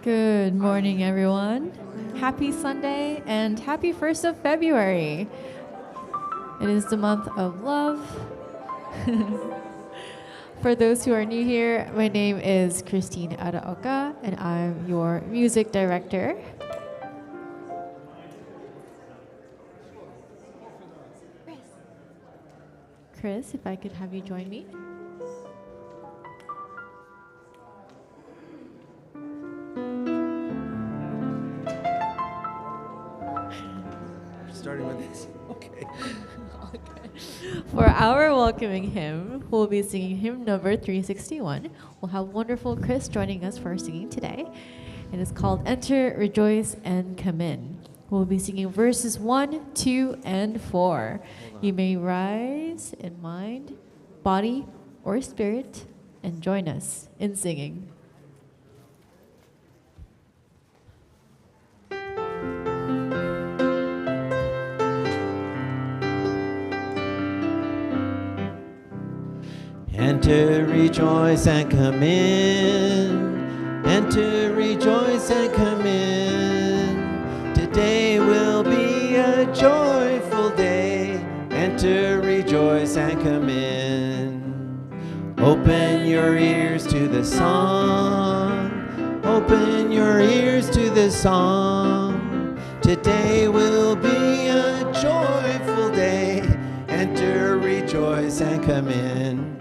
Good morning, everyone. Happy Sunday and happy 1st of February. It is the month of love. For those who are new here, my name is Christine Araoka, and I'm your music director. Chris, if I could have you join me. Starting with this? Okay. For our welcoming hymn, we'll be singing hymn number 361. We'll have wonderful Chris joining us for singing today. It is called Enter, Rejoice, and Come In. We'll be singing verses 1, 2, and 4. You may rise in mind, body, or spirit, and join us in singing. Enter, rejoice, and come in. Enter, rejoice, and come in. Today will be a joyful day. Enter, rejoice, and come in. Open your ears to the song. Open your ears to the song. Today will be a joyful day. Enter, rejoice, and come in.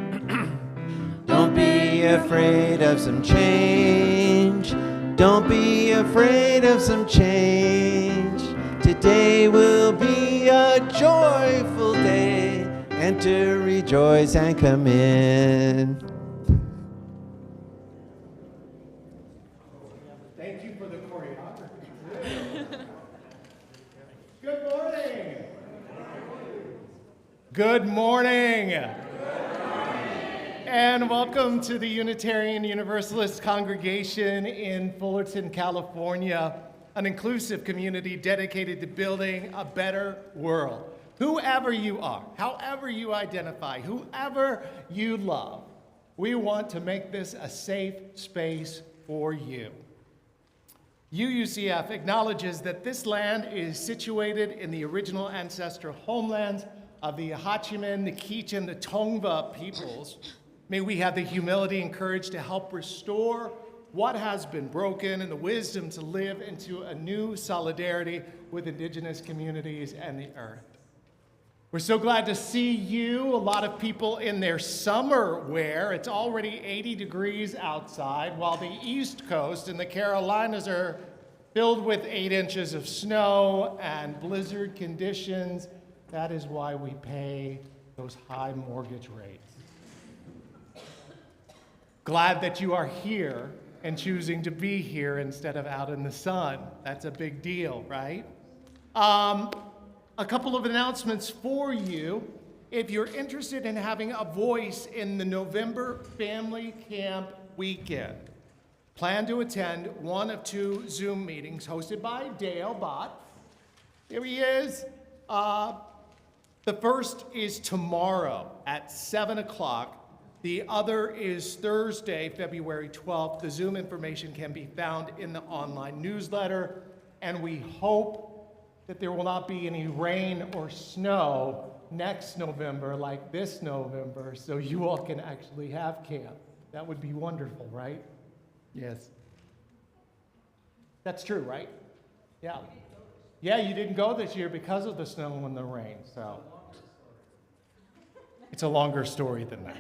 Don't be afraid of some change. Don't be afraid of some change. Today will be a joyful day. Enter, rejoice, and come in. Thank you for the choreography. Good morning. Good morning. And welcome to the Unitarian Universalist congregation in Fullerton, California, an inclusive community dedicated to building a better world. Whoever you are, however you identify, whoever you love, we want to make this a safe space for you. UUCF acknowledges that this land is situated in the original ancestral homelands of the Hachiman, the Kich, and the Tongva peoples. May we have the humility and courage to help restore what has been broken and the wisdom to live into a new solidarity with indigenous communities and the earth. We're so glad to see you, a lot of people in their summer wear. It's already 80 degrees outside, while the East Coast and the Carolinas are filled with 8 inches of snow and blizzard conditions. That is why we pay those high mortgage rates. Glad that you are here and choosing to be here instead of out in the sun. That's a big deal, right? A couple of announcements for you. If you're interested in having a voice in the November Family Camp Weekend, plan to attend one of 2 Zoom meetings hosted by Dale Bott. Here he is. The first is tomorrow at 7 o'clock. The other is Thursday, February 12th. The Zoom information can be found in the online newsletter, and we hope that there will not be any rain or snow next November like this November, so you all can actually have camp. That would be wonderful, right? Yes. That's true, right? Yeah. Yeah, you didn't go this year because of the snow and the rain, so. It's a longer story than that.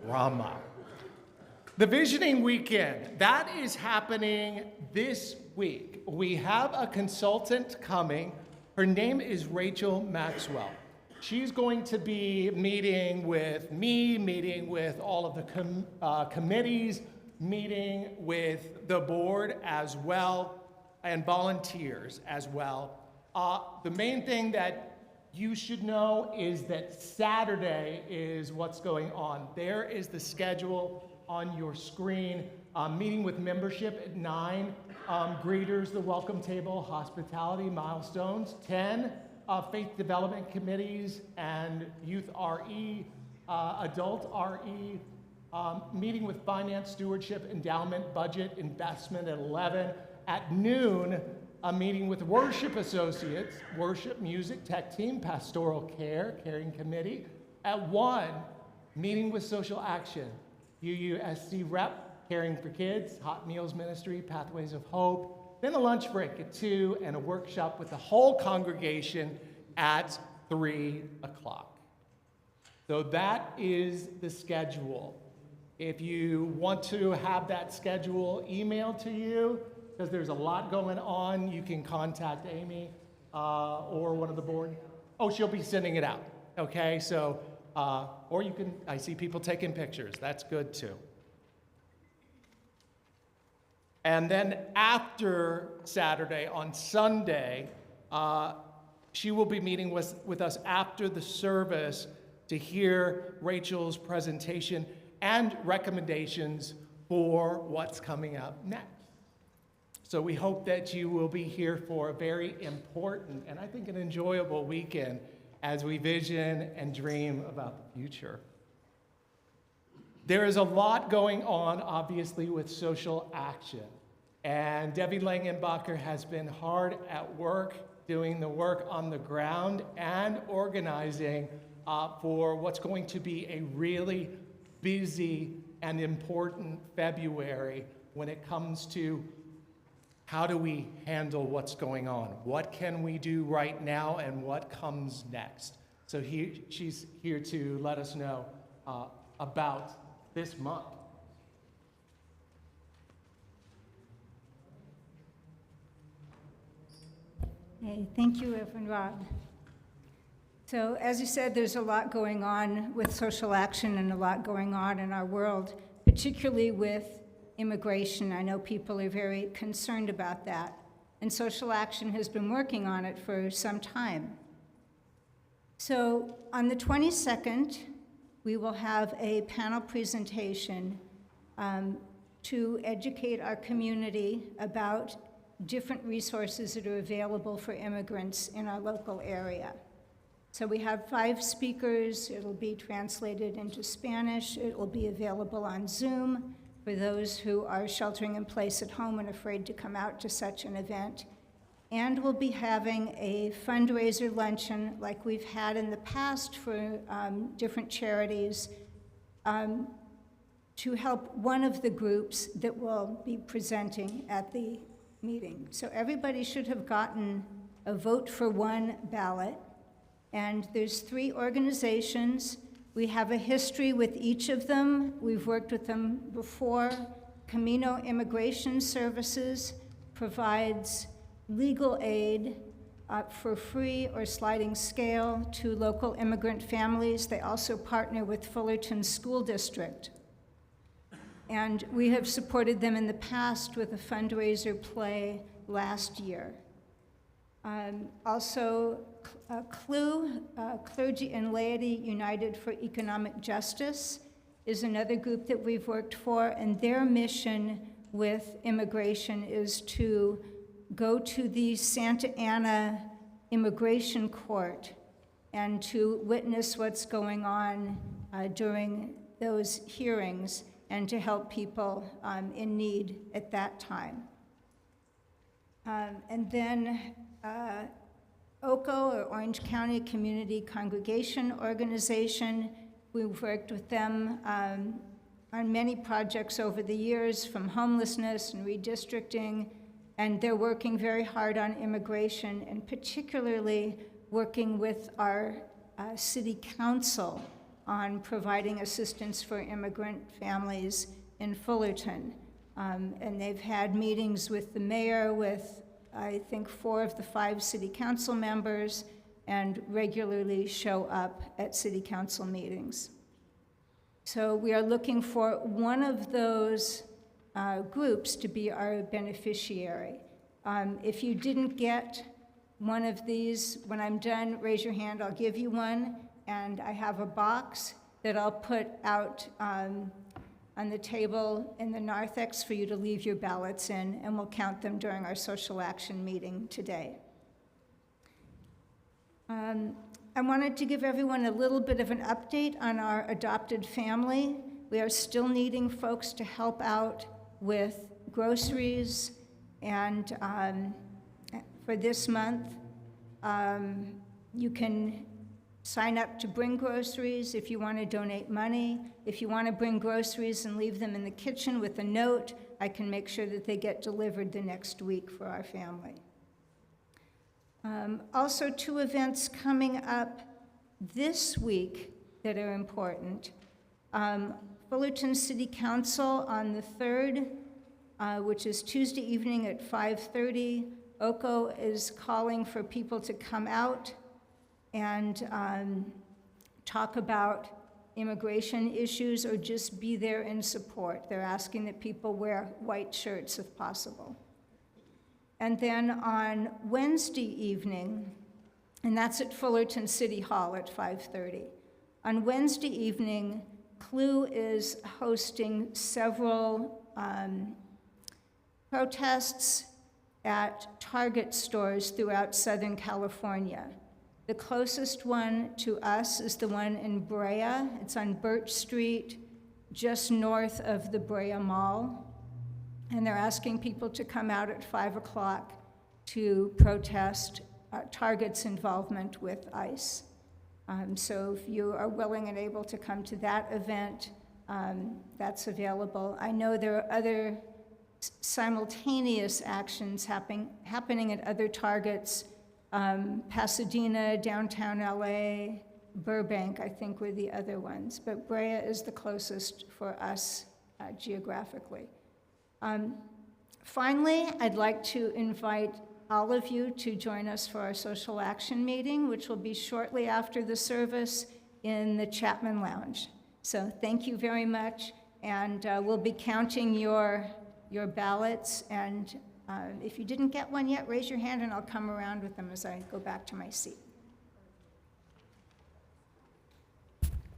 Rama. The Visioning Weekend, that is happening this week. We have a consultant coming. Her name is Rachel Maxwell. She's going to be meeting with me, meeting with all of the committees, meeting with the board as well, and volunteers as well. The main thing that you should know is that Saturday is what's going on. There is the schedule on your screen. Meeting with membership at 9, greeters, the welcome table, hospitality, milestones, 10, faith development committees and youth RE, adult RE, Meeting with Finance, Stewardship, Endowment, Budget, Investment at 11. At noon, a meeting with Worship Associates, Worship, Music, Tech Team, Pastoral Care, Caring Committee. At 1, meeting with Social Action, UUSC Rep, Caring for Kids, Hot Meals Ministry, Pathways of Hope. Then a lunch break at 2 and a workshop with the whole congregation at 3 o'clock. So that is the schedule. If you want to have that schedule emailed to you, because there's a lot going on, you can contact Amy or one of the board. Oh, she'll be sending it out, okay? So, or you can, I see people taking pictures. That's good too. And then after Saturday, on Sunday, she will be meeting with us after the service to hear Rachel's presentation and recommendations for what's coming up next. So we hope that you will be here for a very important and I think an enjoyable weekend as we vision and dream about the future. There is a lot going on, obviously, with social action. And Debbie Langenbacher has been hard at work doing the work on the ground and organizing for what's going to be a really busy and important February when it comes to how do we handle what's going on? What can we do right now and what comes next? So she's here to let us know about this month. Hey, thank you, Rev Rob. So as you said, there's a lot going on with social action and a lot going on in our world, particularly with immigration. I know people are very concerned about that, and social action has been working on it for some time. So on the 22nd, we will have a panel presentation to educate our community about different resources that are available for immigrants in our local area. So we have 5 speakers. It'll be translated into Spanish. It will be available on Zoom for those who are sheltering in place at home and afraid to come out to such an event. And we'll be having a fundraiser luncheon like we've had in the past for different charities to help one of the groups that will be presenting at the meeting. So everybody should have gotten a vote for one ballot. And there's 3 organizations. We have a history with each of them. We've worked with them before. Camino Immigration Services provides legal aid for free or sliding scale to local immigrant families. They also partner with Fullerton School District. And we have supported them in the past with a fundraiser play last year. Also, CLU, Clergy and Laity United for Economic Justice, is another group that we've worked for, and their mission with immigration is to go to the Santa Ana Immigration Court and to witness what's going on during those hearings and to help people in need at that time. And then OCO, or Orange County Community Congregation Organization, we've worked with them on many projects over the years, from homelessness and redistricting, and they're working very hard on immigration, and particularly working with our city council on providing assistance for immigrant families in Fullerton. And they've had meetings with the mayor, with I think 4 of the 5 city council members, and regularly show up at city council meetings. So we are looking for one of those groups to be our beneficiary. If you didn't get one of these, when I'm done, raise your hand, I'll give you one, and I have a box that I'll put out on the table in the narthex for you to leave your ballots in, and we'll count them during our social action meeting today. I wanted to give everyone a little bit of an update on our adopted family. We are still needing folks to help out with groceries, and for this month, you can sign up to bring groceries if you want to donate money. If you want to bring groceries and leave them in the kitchen with a note, I can make sure that they get delivered the next week for our family. Also, 2 events coming up this week that are important. Fullerton City Council on the 3rd, which is Tuesday evening at 5:30. OCO is calling for people to come out and talk about immigration issues or just be there in support. They're asking that people wear white shirts if possible. And then on Wednesday evening, and that's at Fullerton City Hall at 5:30. On Wednesday evening, CLU is hosting several protests at Target stores throughout Southern California. The closest one to us is the one in Brea. It's on Birch Street, just north of the Brea Mall. And they're asking people to come out at 5 o'clock to protest Target's involvement with ICE. So if you are willing and able to come to that event, that's available. I know there are other simultaneous actions happening at other Targets. Pasadena, downtown LA, Burbank, I think were the other ones. But Brea is the closest for us geographically. Finally, I'd like to invite all of you to join us for our social action meeting, which will be shortly after the service in the Chapman Lounge. So thank you very much, and we'll be counting your ballots, and if you didn't get one yet, raise your hand and I'll come around with them as I go back to my seat.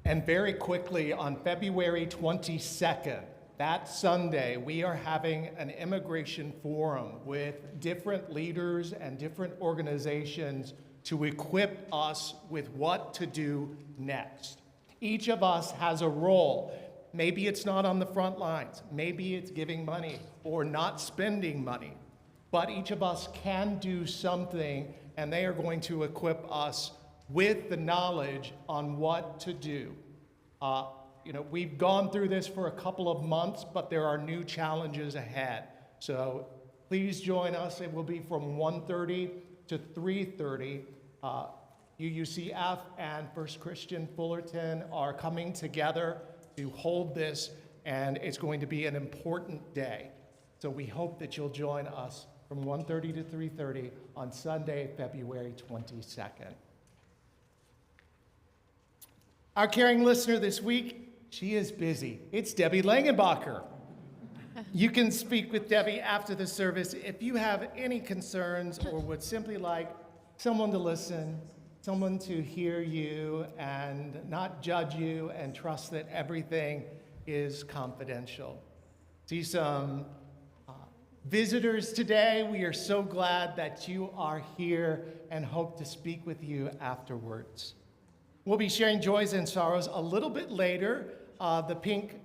And very quickly, on February 22nd, that Sunday, we are having an immigration forum with different leaders and different organizations to equip us with what to do next. Each of us has a role. Maybe it's not on the front lines. Maybe it's giving money or not spending money. But each of us can do something, and they are going to equip us with the knowledge on what to do. We've gone through this for a couple of months, but there are new challenges ahead. So please join us. It will be from 1:30 to 3:30. UUCF and First Christian Fullerton are coming together to hold this, and it's going to be an important day. So we hope that you'll join us from 1:30 to 3:30 on Sunday, February 22nd. Our caring listener this week, she is busy. It's Debbie Langenbacher. You can speak with Debbie after the service if you have any concerns or would simply like someone to listen, someone to hear you and not judge you and trust that everything is confidential. See some visitors today. We are so glad that you are here and hope to speak with you afterwards. We'll be sharing joys and sorrows a little bit later. The pink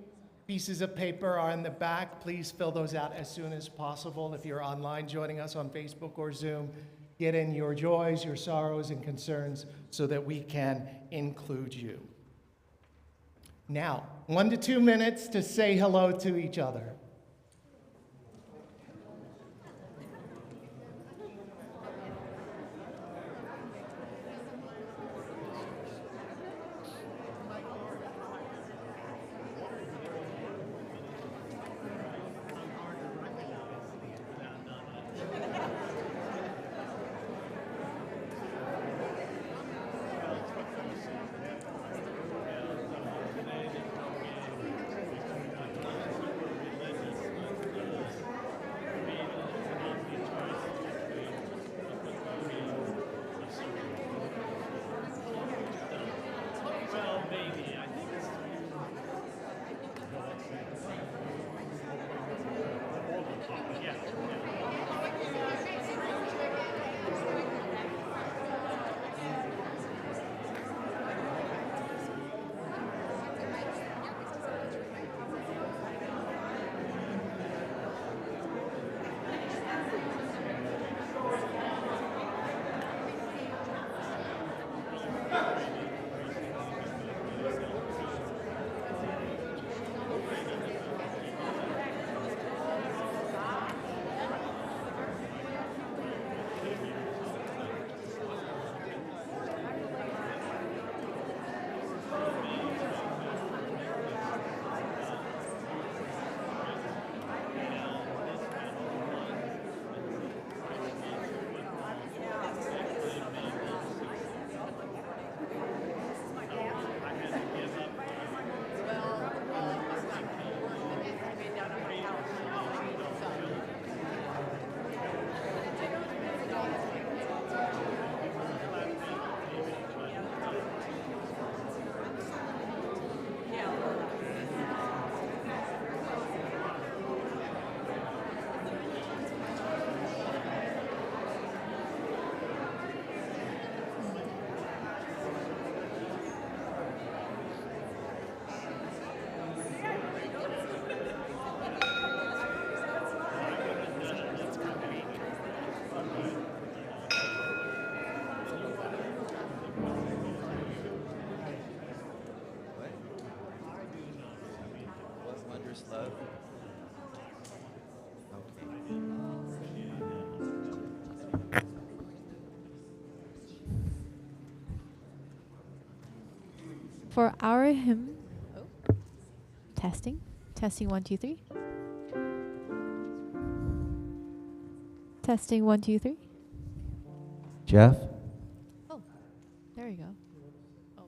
pieces of paper are in the back. Please fill those out as soon as possible. If you're online joining us on Facebook or Zoom, get in your joys, your sorrows, and concerns so that we can include you. Now, 1 to 2 minutes to say hello to each other. wondrous love. Okay. For our hymn, testing, 1, 2, 3. Testing 1, 2, 3. Jeff? Oh, there you go. Oh.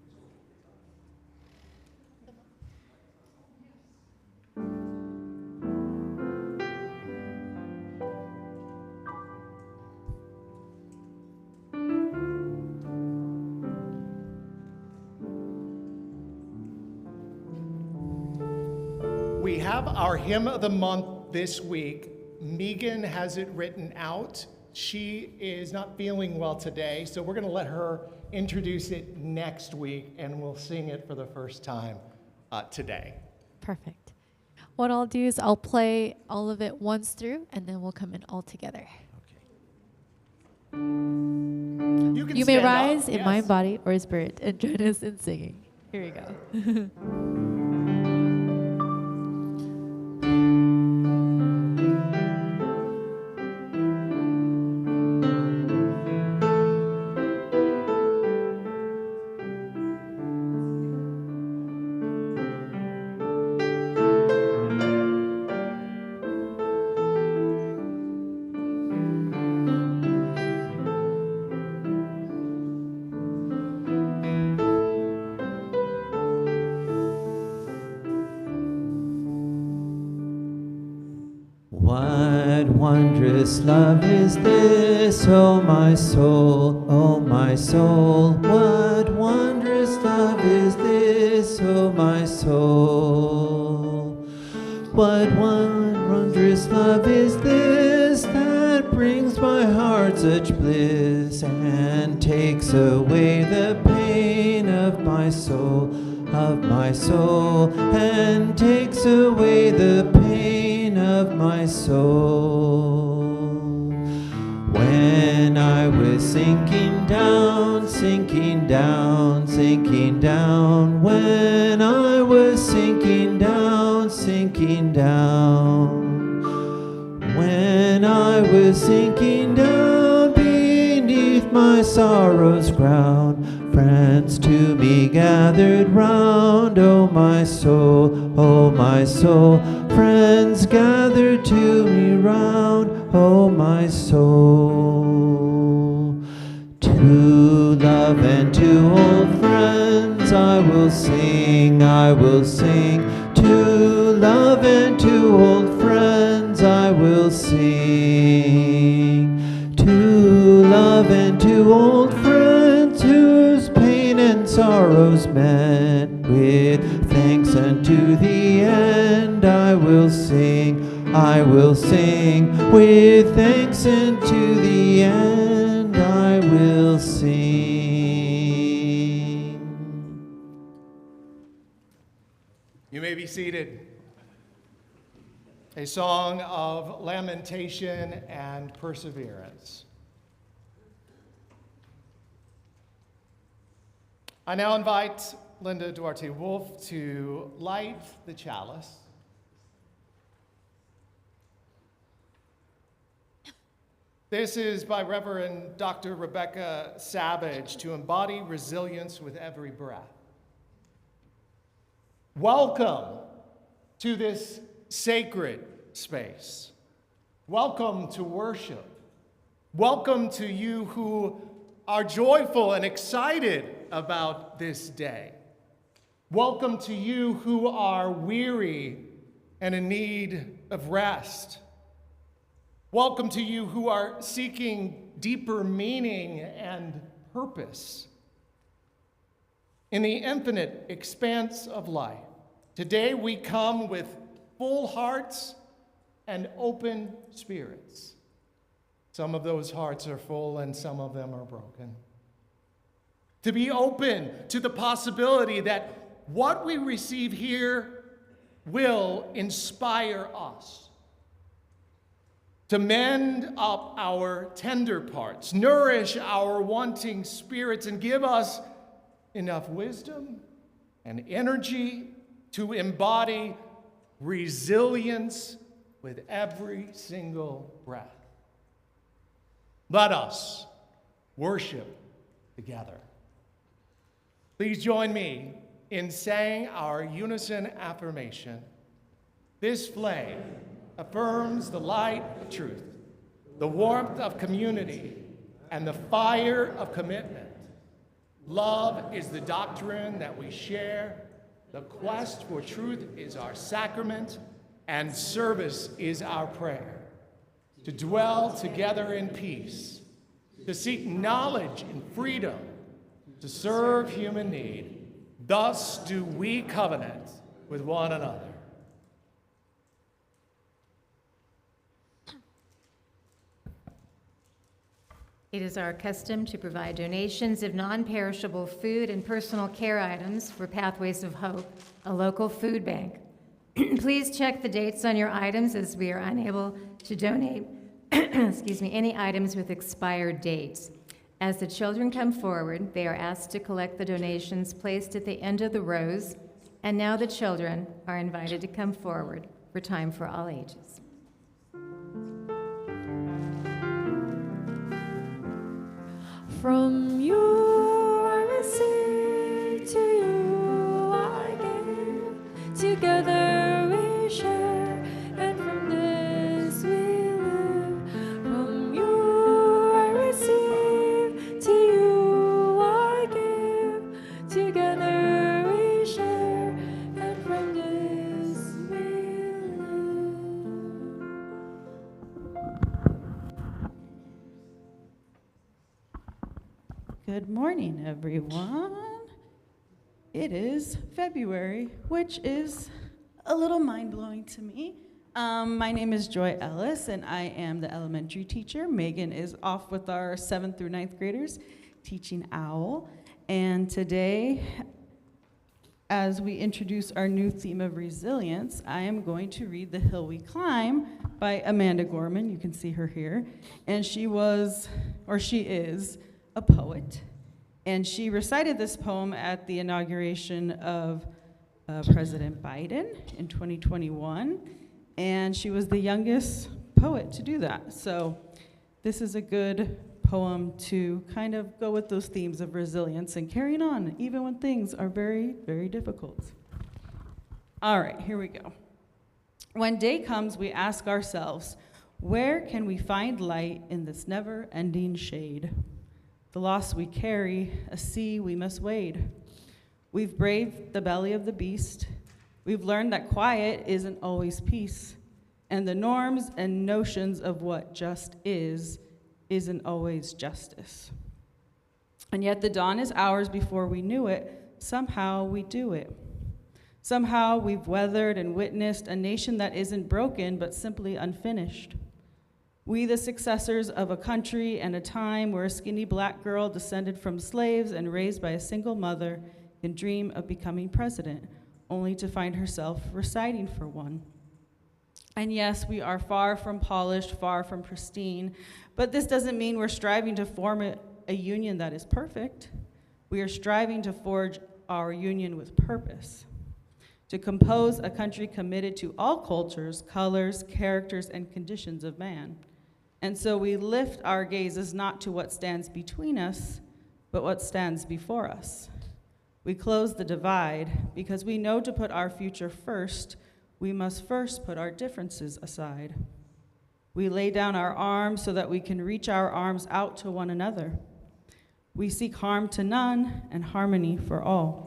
We have our hymn of the month this week. Megan has it written out. She is not feeling well today, so we're going to let her introduce it next week, and we'll sing it for the first time today. Perfect. What I'll do is I'll play all of it once through, and then we'll come in all together. You can You may stand up, rise in yes. mind, body, or spirit, and join us in singing. Here we go. What wondrous love is this, oh my soul, oh my soul. What wondrous love is this, oh my soul. What wondrous love is this that brings my heart such bliss and takes away the pain of my soul, and takes away the pain of my soul. When I was sinking down, sinking down, sinking down, when I was sinking down, sinking down, when I was sinking down beneath my sorrow's ground, friends to me gathered round, oh my soul, friends gathered to me round, oh my soul. To love and to old friends I will sing, to love and to old friends I will sing, to love and to old friends whose pain and sorrows met, with thanks unto the end I will sing, with thanks unto the end I will sing. You may be seated. A song of lamentation and perseverance. I now invite Linda Duarte Wolf to light the chalice. This is by Reverend Dr. Rebecca Savage, to embody resilience with every breath. Welcome to this sacred space. Welcome to worship. Welcome to you who are joyful and excited about this day. Welcome to you who are weary and in need of rest. Welcome to you who are seeking deeper meaning and purpose in the infinite expanse of life. Today we come with full hearts and open spirits. Some of those hearts are full and some of them are broken. To be open to the possibility that what we receive here will inspire us to mend up our tender parts, nourish our wanting spirits, and give us enough wisdom and energy to embody resilience with every single breath. Let us worship together. Please join me in saying our unison affirmation. This flame affirms the light of truth, the warmth of community, and the fire of commitment. Love is the doctrine that we share. The quest for truth is our sacrament, and service is our prayer. To dwell together in peace, to seek knowledge and freedom, to serve human need. Thus do we covenant with one another. It is our custom to provide donations of non-perishable food and personal care items for Pathways of Hope, a local food bank. Please check the dates on your items, as we are unable to donate any items with expired dates. As the children come forward, they are asked to collect the donations placed at the end of the rows, and now the children are invited to come forward for Time for All Ages. From you I receive, to you I give. Together we share, and from this we live. From you I receive, to you I give. Together we share, and from this we live. Good morning, everyone. It is February, which is a little mind-blowing to me. My name is Joy Ellis, and I am the elementary teacher. Megan is off with our 7th through 9th graders, teaching OWL. And today, as we introduce our new theme of resilience, I am going to read The Hill We Climb by Amanda Gorman. You can see her here. And she is, a poet, and she recited this poem at the inauguration of President Biden in 2021, and she was the youngest poet to do that. So this is a good poem to kind of go with those themes of resilience and carrying on, even when things are very, very difficult. All right, here we go. When day comes, we ask ourselves, where can we find light in this never-ending shade? The loss we carry, a sea we must wade. We've braved the belly of the beast. We've learned that quiet isn't always peace, and the norms and notions of what just isn't always justice. And yet the dawn is ours before we knew it. Somehow we do it. Somehow we've weathered and witnessed a nation that isn't broken, but simply unfinished. We, the successors of a country and a time where a skinny black girl descended from slaves and raised by a single mother can dream of becoming president, only to find herself reciting for one. And yes, we are far from polished, far from pristine, but this doesn't mean we're striving to form a union that is perfect. We are striving to forge our union with purpose, to compose a country committed to all cultures, colors, characters, and conditions of man. And so we lift our gazes not to what stands between us, but what stands before us. We close the divide because we know to put our future first, we must first put our differences aside. We lay down our arms so that we can reach our arms out to one another. We seek harm to none and harmony for all.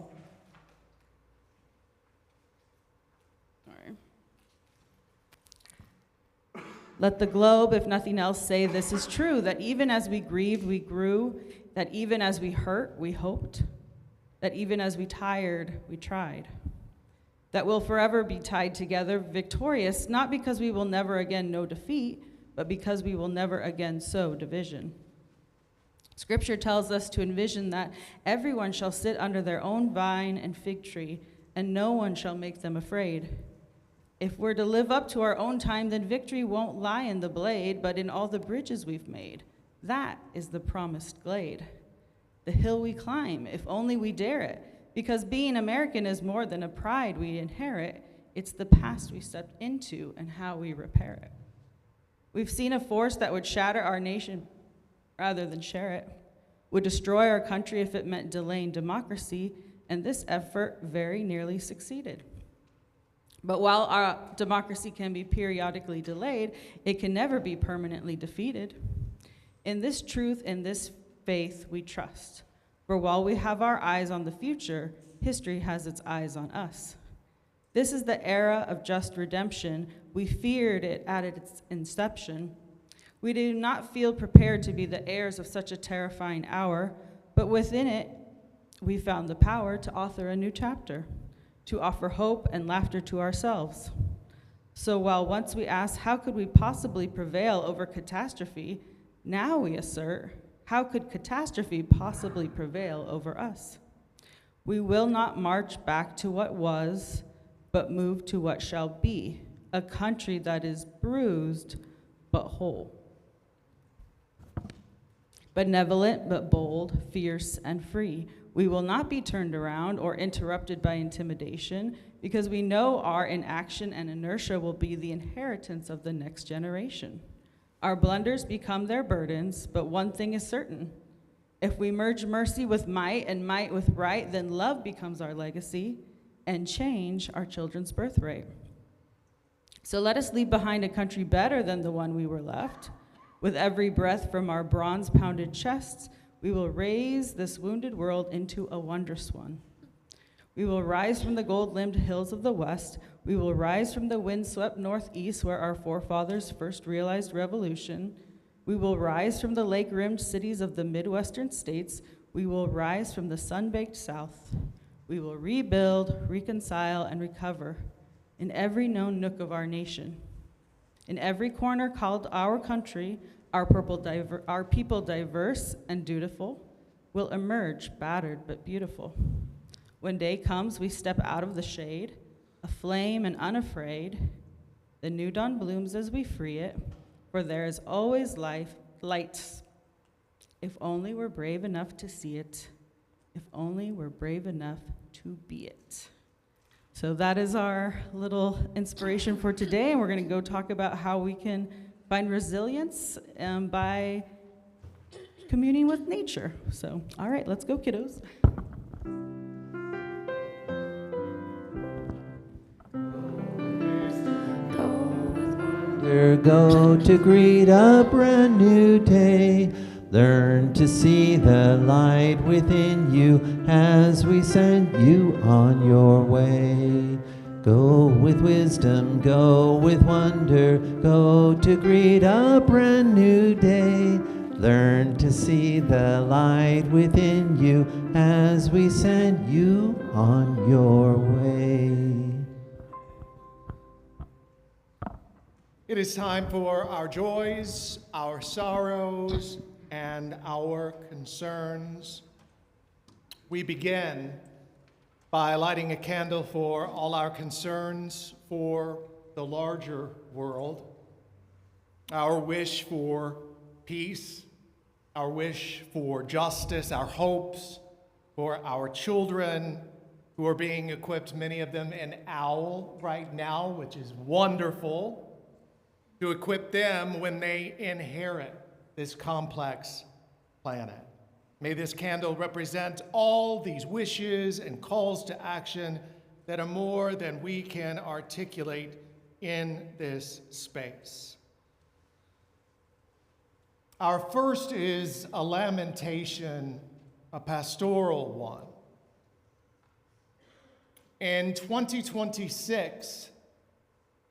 Let the globe, if nothing else, say this is true, that even as we grieved, we grew, that even as we hurt, we hoped, that even as we tired, we tried, that we'll forever be tied together, victorious, not because we will never again know defeat, but because we will never again sow division. Scripture tells us to envision that everyone shall sit under their own vine and fig tree, and no one shall make them afraid. If we're to live up to our own time, then victory won't lie in the blade, but in all the bridges we've made. That is the promised glade. The hill we climb, if only we dare it, because being American is more than a pride we inherit. It's the past we stepped into and how we repair it. We've seen a force that would shatter our nation rather than share it, would destroy our country if it meant delaying democracy, and this effort very nearly succeeded. But while our democracy can be periodically delayed, it can never be permanently defeated. In this truth, in this faith, we trust. For while we have our eyes on the future, history has its eyes on us. This is the era of just redemption. We feared it at its inception. We do not feel prepared to be the heirs of such a terrifying hour, but within it, we found the power to author a new chapter, to offer hope and laughter to ourselves. So while once we asked, how could we possibly prevail over catastrophe, now we assert, how could catastrophe possibly prevail over us? We will not march back to what was, but move to what shall be, a country that is bruised but whole. Benevolent but bold, fierce and free. We will not be turned around or interrupted by intimidation, because we know our inaction and inertia will be the inheritance of the next generation. Our blunders become their burdens, but one thing is certain. If we merge mercy with might and might with right, then love becomes our legacy and change our children's birthright. So let us leave behind a country better than the one we were left. With every breath from our bronze-pounded chests, we will raise this wounded world into a wondrous one. We will rise from the gold-limbed hills of the west. We will rise from the wind-swept northeast where our forefathers first realized revolution. We will rise from the lake-rimmed cities of the Midwestern states. We will rise from the sun-baked south. We will rebuild, reconcile, and recover in every known nook of our nation. In every corner called our country, our people diverse and dutiful will emerge battered but beautiful. When day comes, we step out of the shade, aflame and unafraid. The new dawn blooms as we free it, for there is always light, if only we're brave enough to see it, if only we're brave enough to be it. So that is our little inspiration for today, and we're going to go talk about how we can find resilience by communing with nature. So, all right, let's go, kiddos. Go to greet a brand new day. Learn to see the light within you as we send you on your way. Go with wisdom, go with wonder, go to greet a brand new day. Learn to see the light within you as we send you on your way. It is time for our joys, our sorrows, and our concerns. We begin by lighting a candle for all our concerns for the larger world, our wish for peace, our wish for justice, our hopes for our children who are being equipped, many of them in OWL right now, which is wonderful, to equip them when they inherit this complex planet. May this candle represent all these wishes and calls to action that are more than we can articulate in this space. Our first is a lamentation, a pastoral one. In 2026,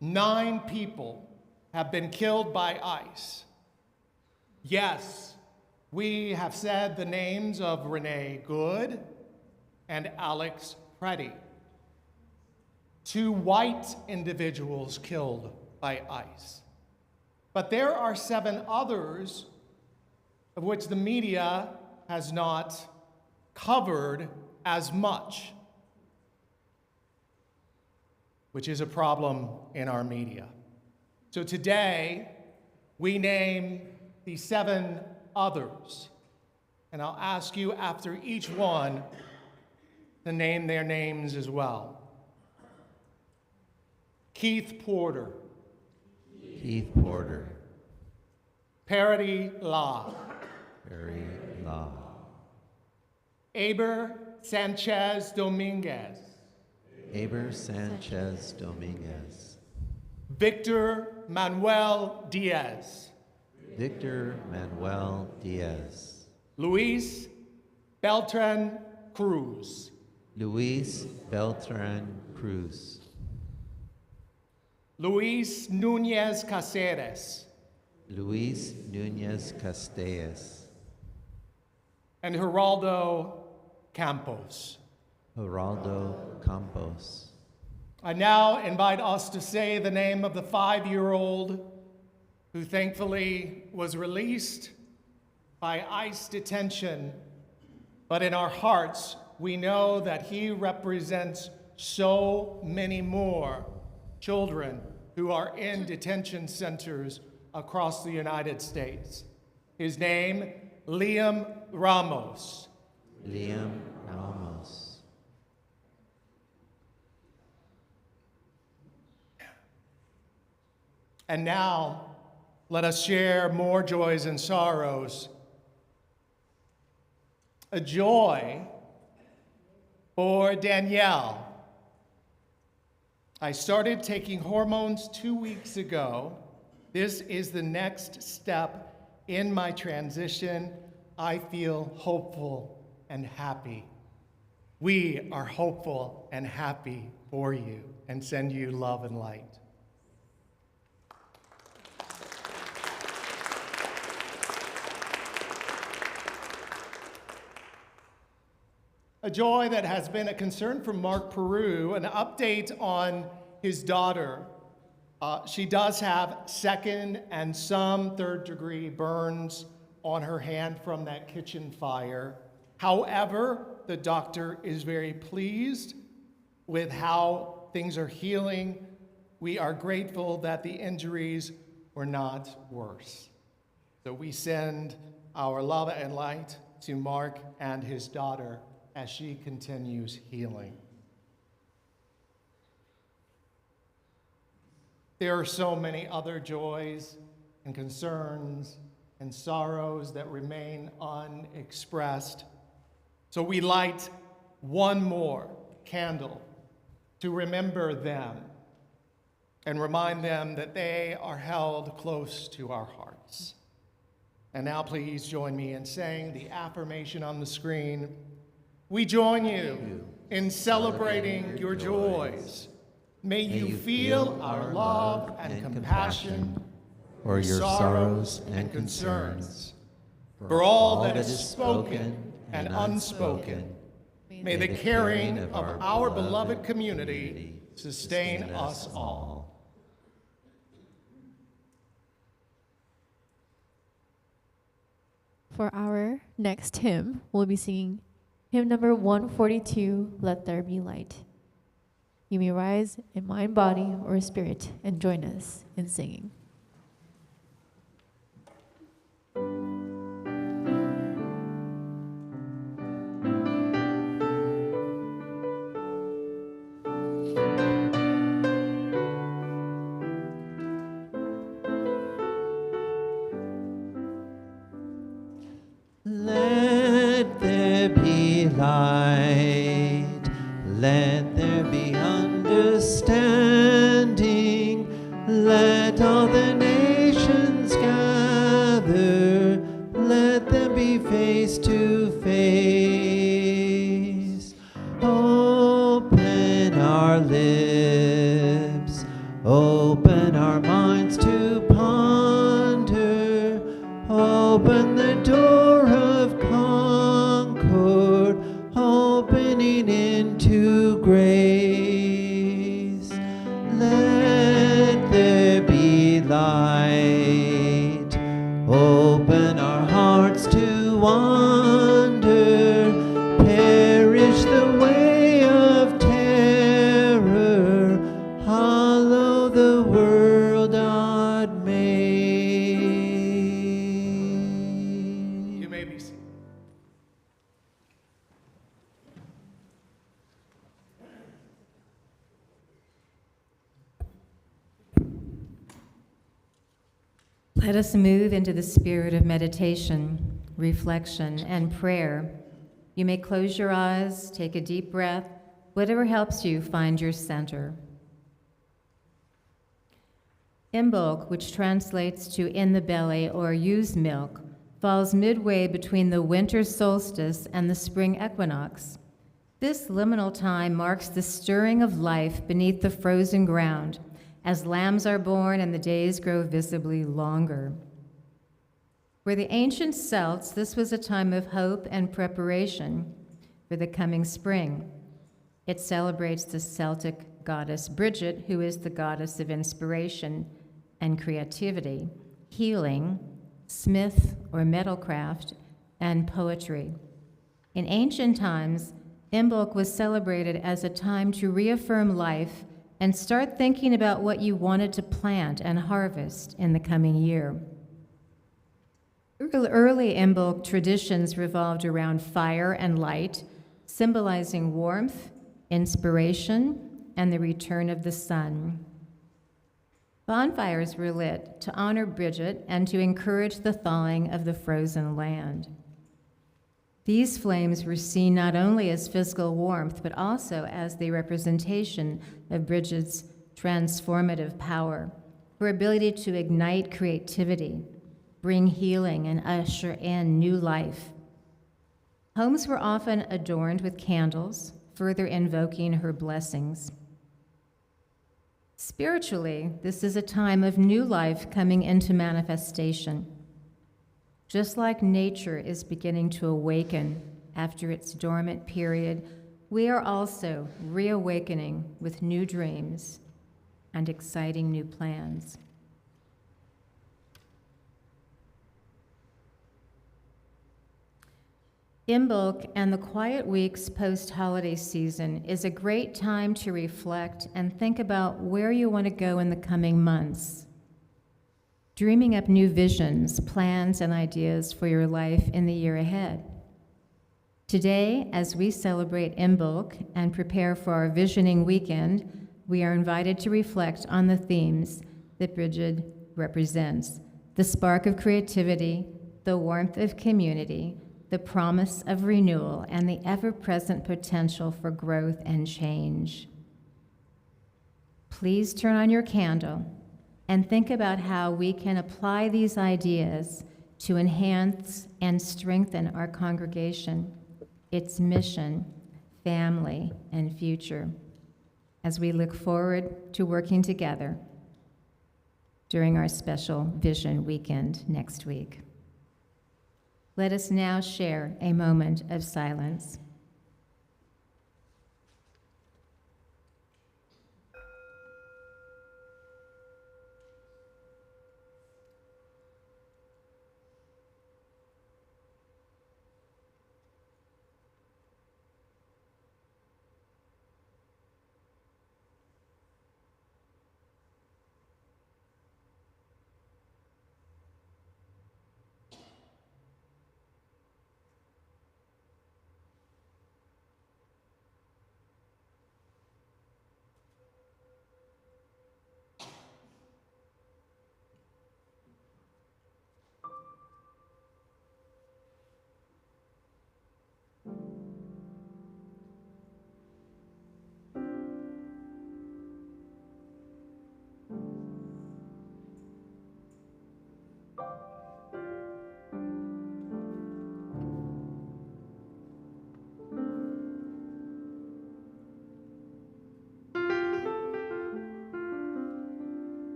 9 people have been killed by ICE. Yes, we have said the names of Renee Good and Alex Preddy, 2 white individuals killed by ICE. But there are 7 others of which the media has not covered as much, which is a problem in our media. So today, we name the 7 others, and I'll ask you after each one to name their names as well. Keith Porter, Keith Porter, Parity La, Barry Law, Aber Sanchez Dominguez, Aber Sanchez Dominguez, Victor Manuel Diaz, Victor Manuel Diaz, Luis Beltran Cruz, Luis Beltran Cruz, Luis Nunez Caceres, Luis Nunez Castellas, and Geraldo Campos. Geraldo Campos. I now invite us to say the name of the 5-year-old who thankfully was released by ICE detention, but in our hearts, we know that he represents so many more children who are in detention centers across the United States. His name, Liam Ramos. Liam Ramos. And now, let us share more joys and sorrows. A joy for Danielle. I started taking hormones 2 weeks ago. This is the next step in my transition. I feel hopeful and happy. We are hopeful and happy for you and send you love and light. A joy that has been a concern for Mark Peru, an update on his daughter. She does have second and some third-degree burns on her hand from that kitchen fire. However, the doctor is very pleased with how things are healing. We are grateful that the injuries were not worse. So we send our love and light to Mark and his daughter as she continues healing. There are so many other joys and concerns and sorrows that remain unexpressed. So we light one more candle to remember them and remind them that they are held close to our hearts. And now please join me in saying the affirmation on the screen. We join you in celebrating your joys. May you feel our love and compassion for your sorrows and concerns, for all that is spoken and unspoken. May the caring of our beloved community sustain us all. For our next hymn, we'll be singing hymn number 142, Let There Be Light. You may rise in mind, body, or spirit and join us in singing. Let there be light, let there be understanding, let all the nations gather, let them be face to face. Open our lips, open our minds to ponder, open the door of concord, opening into grace. Let there be light, open our hearts to wonder, perish the way of terror, hollow the world God made. You may be seated. Let us move into the spirit of meditation, reflection, and prayer. You may close your eyes, take a deep breath, whatever helps you find your center. Imbolc, which translates to in the belly or ewe's milk, falls midway between the winter solstice and the spring equinox. This liminal time marks the stirring of life beneath the frozen ground, as lambs are born and the days grow visibly longer. For the ancient Celts, this was a time of hope and preparation for the coming spring. It celebrates the Celtic goddess Bridget, who is the goddess of inspiration and creativity, healing, smith or metalcraft, and poetry. In ancient times, Imbolc was celebrated as a time to reaffirm life and start thinking about what you wanted to plant and harvest in the coming year. Early Imbolc traditions revolved around fire and light, symbolizing warmth, inspiration, and the return of the sun. Bonfires were lit to honor Bridget and to encourage the thawing of the frozen land. These flames were seen not only as physical warmth, but also as the representation of Bridget's transformative power, her ability to ignite creativity, bring healing, and usher in new life. Homes were often adorned with candles, further invoking her blessings. Spiritually, this is a time of new life coming into manifestation. Just like nature is beginning to awaken after its dormant period, we are also reawakening with new dreams and exciting new plans. Imbolc and the quiet weeks post-holiday season is a great time to reflect and think about where you want to go in the coming months, dreaming up new visions, plans, and ideas for your life in the year ahead. Today, as we celebrate Imbolc and prepare for our Visioning Weekend, we are invited to reflect on the themes that Bridget represents: the spark of creativity, the warmth of community, the promise of renewal, and the ever-present potential for growth and change. Please turn on your candle and think about how we can apply these ideas to enhance and strengthen our congregation, its mission, family, and future, as we look forward to working together during our special Vision Weekend next week. Let us now share a moment of silence.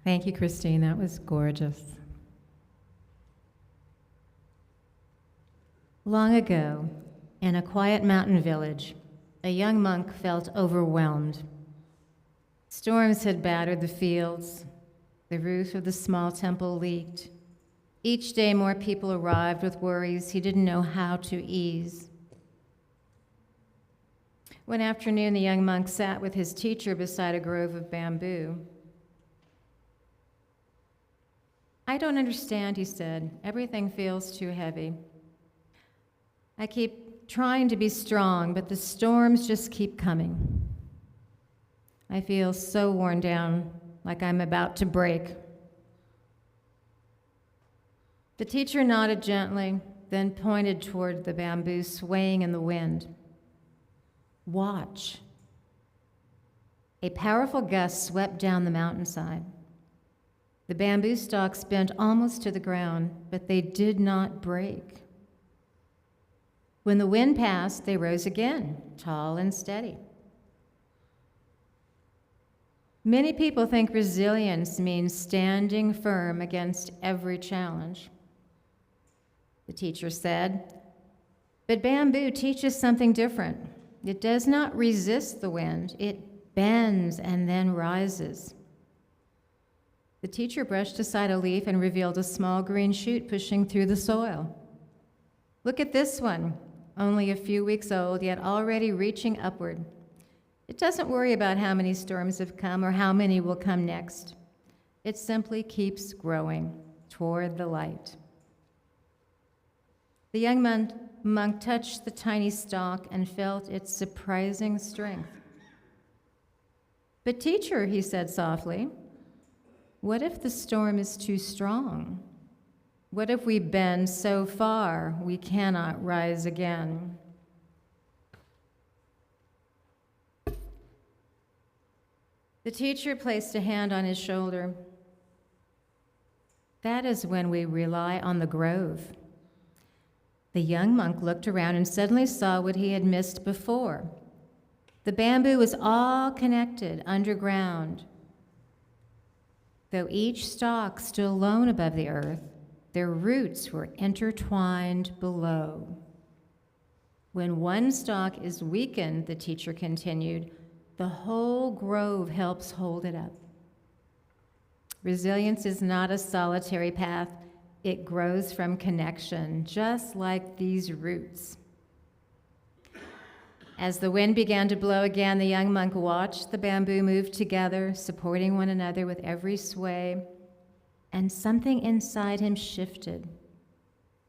Thank you, Christine. That was gorgeous. Long ago, in a quiet mountain village, a young monk felt overwhelmed. Storms had battered the fields. The roof of the small temple leaked. Each day, more people arrived with worries he didn't know how to ease. One afternoon, the young monk sat with his teacher beside a grove of bamboo. "I don't understand," he said. "Everything feels too heavy. I keep trying to be strong, but the storms just keep coming. I feel so worn down, like I'm about to break." The teacher nodded gently, then pointed toward the bamboo swaying in the wind. "Watch." A powerful gust swept down the mountainside. The bamboo stalks bent almost to the ground, but they did not break. When the wind passed, they rose again, tall and steady. Many people think resilience means standing firm against every challenge. The teacher said, "But bamboo teaches something different. It does not resist the wind. It bends and then rises." The teacher brushed aside a leaf and revealed a small green shoot pushing through the soil. "Look at this one, only a few weeks old, yet already reaching upward. It doesn't worry about how many storms have come or how many will come next. It simply keeps growing toward the light." The young monk touched the tiny stalk and felt its surprising strength. "But teacher," he said softly, "what if the storm is too strong? What if we bend so far we cannot rise again?" The teacher placed a hand on his shoulder. "That is when we rely on the grove." The young monk looked around and suddenly saw what he had missed before. The bamboo was all connected underground. Though each stalk stood alone above the earth, their roots were intertwined below. "When one stalk is weakened," the teacher continued, "the whole grove helps hold it up." Resilience is not a solitary path. It grows from connection, just like these roots. As the wind began to blow again, the young monk watched the bamboo move together, supporting one another with every sway, and something inside him shifted.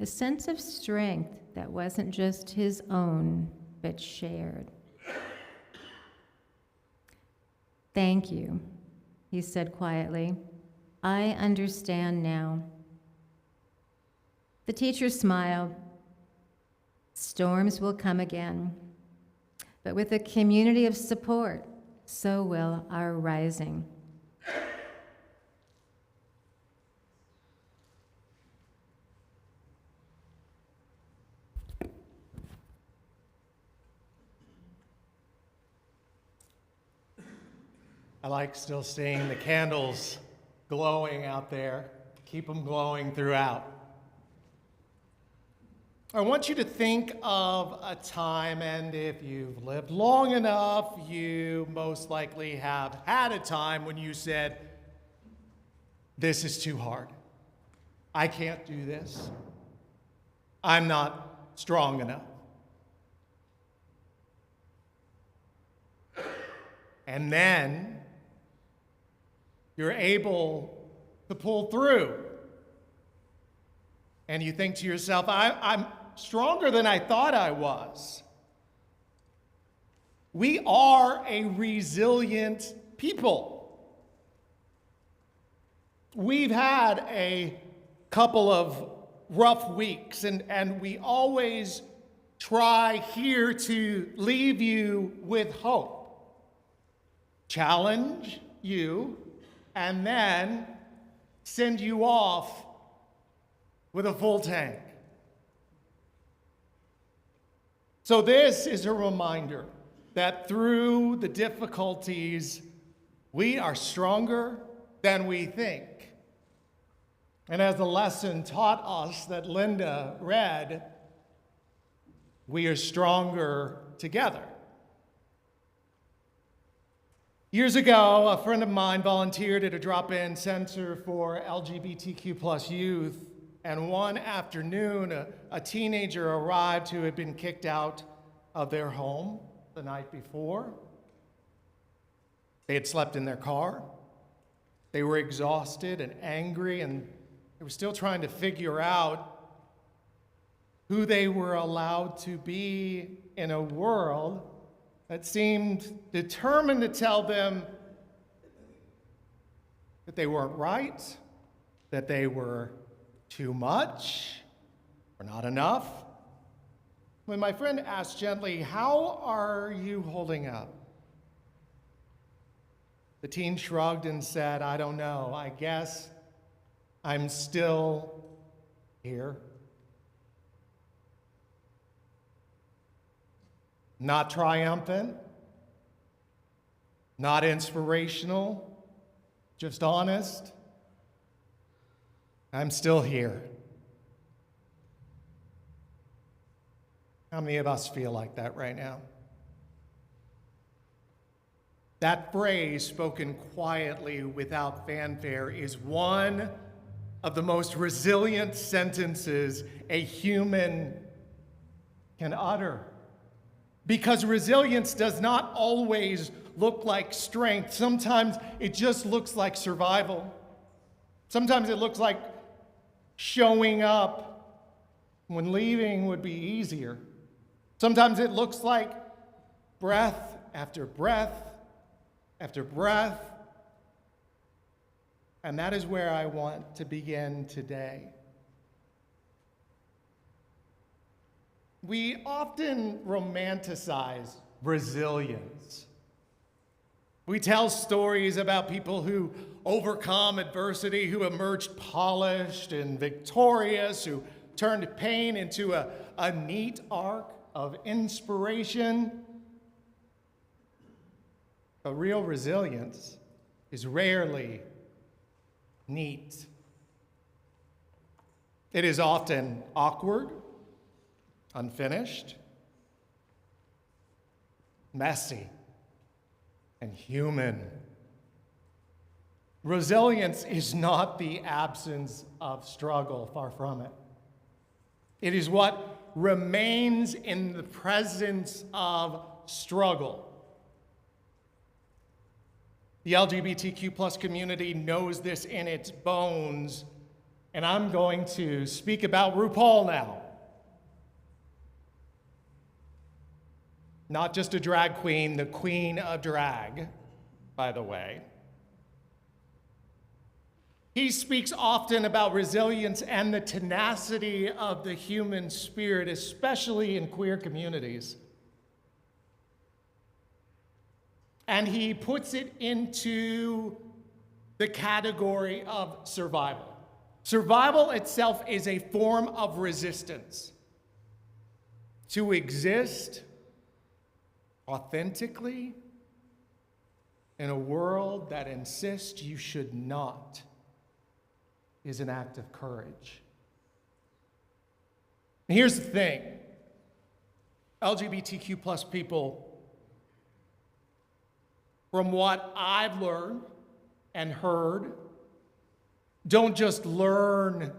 A sense of strength that wasn't just his own, but shared. "Thank you," he said quietly. "I understand now." The teacher smiled. "Storms will come again, but with a community of support, so will our rising." I like still seeing the candles glowing out there. Keep them glowing throughout. I want you to think of a time, and if you've lived long enough, you most likely have had a time when you said, "This is too hard. I can't do this. I'm not strong enough." And then you're able to pull through. And you think to yourself, I'm stronger than I thought I was. We are a resilient people. We've had a couple of rough weeks, and we always try here to leave you with hope. Challenge you, and then send you off with a full tank. So this is a reminder that through the difficulties, we are stronger than we think. And as the lesson taught us that Linda read, we are stronger together. Years ago, a friend of mine volunteered at a drop-in center for LGBTQ plus youth, and one afternoon, a teenager arrived who had been kicked out of their home the night before. They had slept in their car. They were exhausted and angry, and they were still trying to figure out who they were allowed to be in a world that seemed determined to tell them that they weren't right, that they were too much or not enough. When my friend asked gently, "How are you holding up?" the teen shrugged and said, "I don't know. I guess I'm still here." Not triumphant, not inspirational, just honest. I'm still here. How many of us feel like that right now? That phrase, spoken quietly without fanfare, is one of the most resilient sentences a human can utter. Because resilience does not always look like strength. Sometimes it just looks like survival. Sometimes it looks like showing up when leaving would be easier. Sometimes it looks like breath after breath after breath. And that is where I want to begin today. We often romanticize resilience. We tell stories about people who overcome adversity, who emerged polished and victorious, who turned pain into a neat arc of inspiration. But real resilience is rarely neat. It is often awkward, unfinished, messy, and human. Resilience is not the absence of struggle, far from it. It is what remains in the presence of struggle. The LGBTQ plus community knows this in its bones, and I'm going to speak about RuPaul now. Not just a drag queen, the queen of drag, by the way. He speaks often about resilience and the tenacity of the human spirit, especially in queer communities. And he puts it into the category of survival. Survival itself is a form of resistance. To exist authentically in a world that insists you should not is an act of courage. And here's the thing. LGBTQ plus people, from what I've learned and heard, don't just learn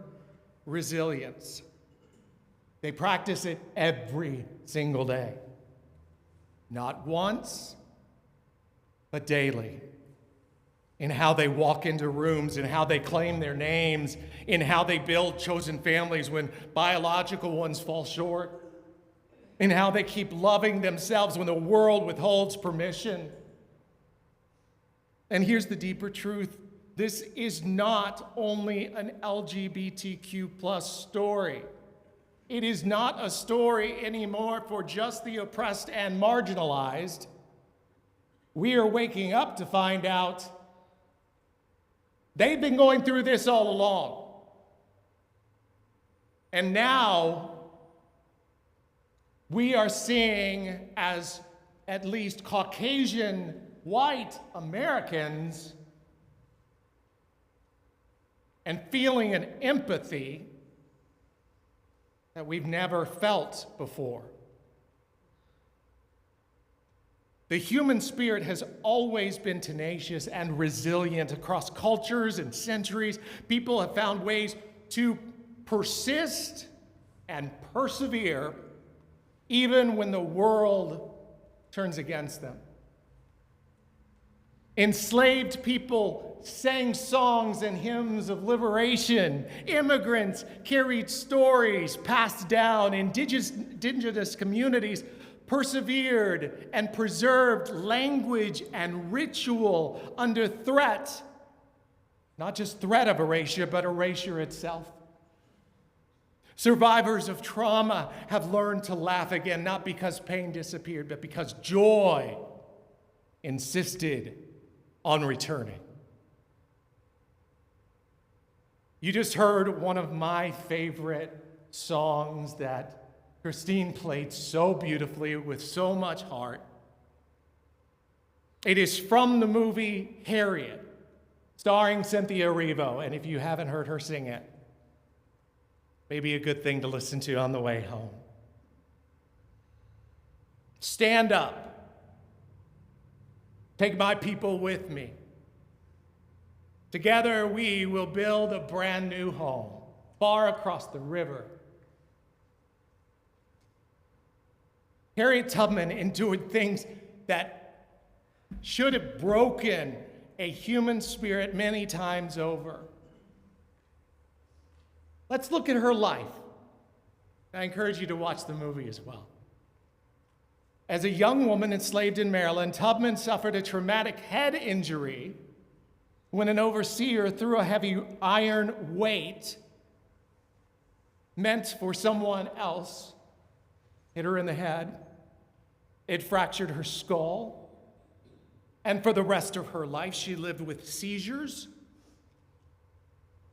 resilience. They practice it every single day. Not once, but daily. In how they walk into rooms, in how they claim their names, in how they build chosen families when biological ones fall short, in how they keep loving themselves when the world withholds permission. And here's the deeper truth. This is not only an LGBTQ plus story. It is not a story anymore for just the oppressed and marginalized. We are waking up to find out they've been going through this all along. And now we are seeing, as at least Caucasian white Americans, and feeling an empathy that we've never felt before. The human spirit has always been tenacious and resilient across cultures and centuries. People have found ways to persist and persevere even when the world turns against them. Enslaved people sang songs and hymns of liberation. Immigrants carried stories passed down. Indigenous communities persevered and preserved language and ritual under threat, not just threat of erasure, but erasure itself. Survivors of trauma have learned to laugh again, not because pain disappeared, but because joy insisted on returning. You just heard one of my favorite songs that Christine played so beautifully with so much heart. It is from the movie Harriet, starring Cynthia Erivo, and if you haven't heard her sing it, maybe a good thing to listen to on the way home. Stand up. Take my people with me. Together we will build a brand new home far across the river. Harriet Tubman endured things that should have broken a human spirit many times over. Let's look at her life. I encourage you to watch the movie as well. As a young woman enslaved in Maryland, Tubman suffered a traumatic head injury when an overseer threw a heavy iron weight meant for someone else hit her in the head. It fractured her skull. And for the rest of her life, she lived with seizures,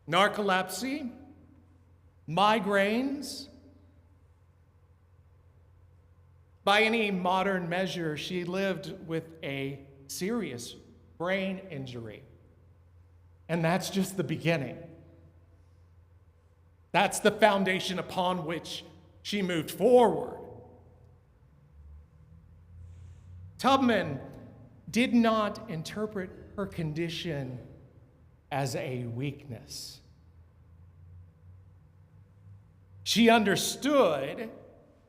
narcolepsy, migraines. By any modern measure, she lived with a serious brain injury. And that's just the beginning. That's the foundation upon which she moved forward. Tubman did not interpret her condition as a weakness. She understood,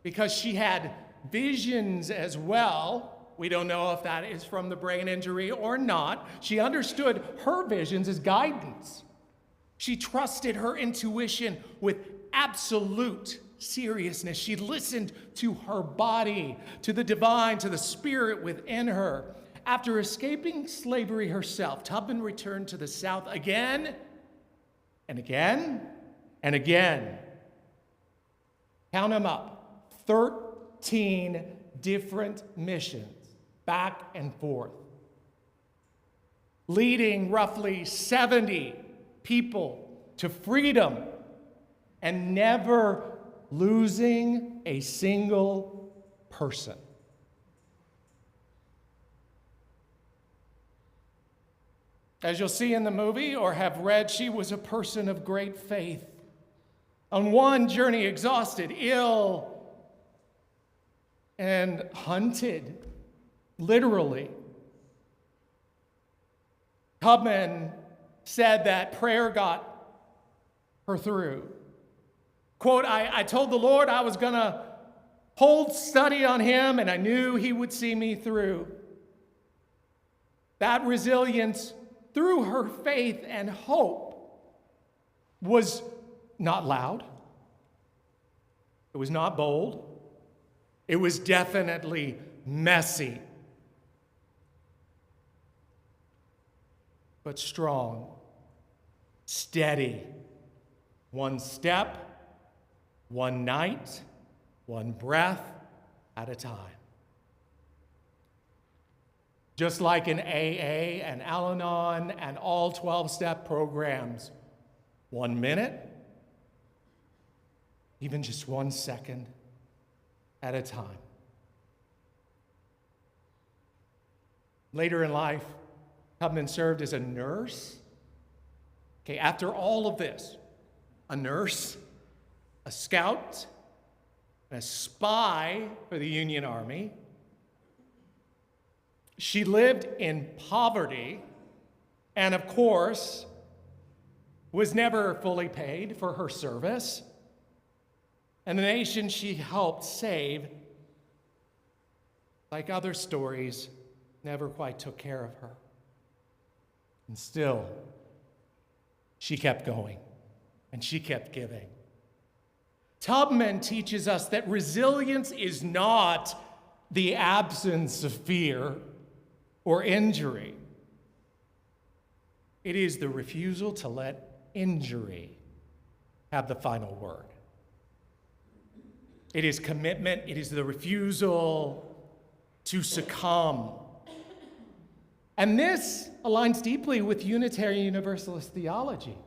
because she had visions as well. We don't know if that is from the brain injury or not. She understood her visions as guidance. She trusted her intuition with absolute seriousness. She listened to her body, to the divine, to the spirit within her. After escaping slavery herself, Tubman returned to the South again and again and again. Count them up. 13 different missions, back and forth, leading roughly 70 people to freedom and never losing a single person. As you'll see in the movie or have read, she was a person of great faith. On one journey, exhausted, ill, and hunted, literally, Tubman said that prayer got her through. Quote, I told the Lord I was going to hold steady on him, and I knew he would see me through. That resilience through her faith and hope was not loud. It was not bold. It was definitely messy, but strong, steady. One step, one night, one breath at a time. Just like in AA and Al-Anon and all 12-step programs, 1 minute, even just 1 second at a time. Later in life, Tubman served as a nurse Okay, after all of this, a nurse, a scout, and a spy for the Union Army, she lived in poverty and, of course, was never fully paid for her service. And the nation she helped save, like other stories, never quite took care of her. And still, she kept going, and she kept giving. Tubman teaches us that resilience is not the absence of fear or injury. It is the refusal to let injury have the final word. It is commitment. It is the refusal to succumb. And this aligns deeply with Unitarian Universalist theology.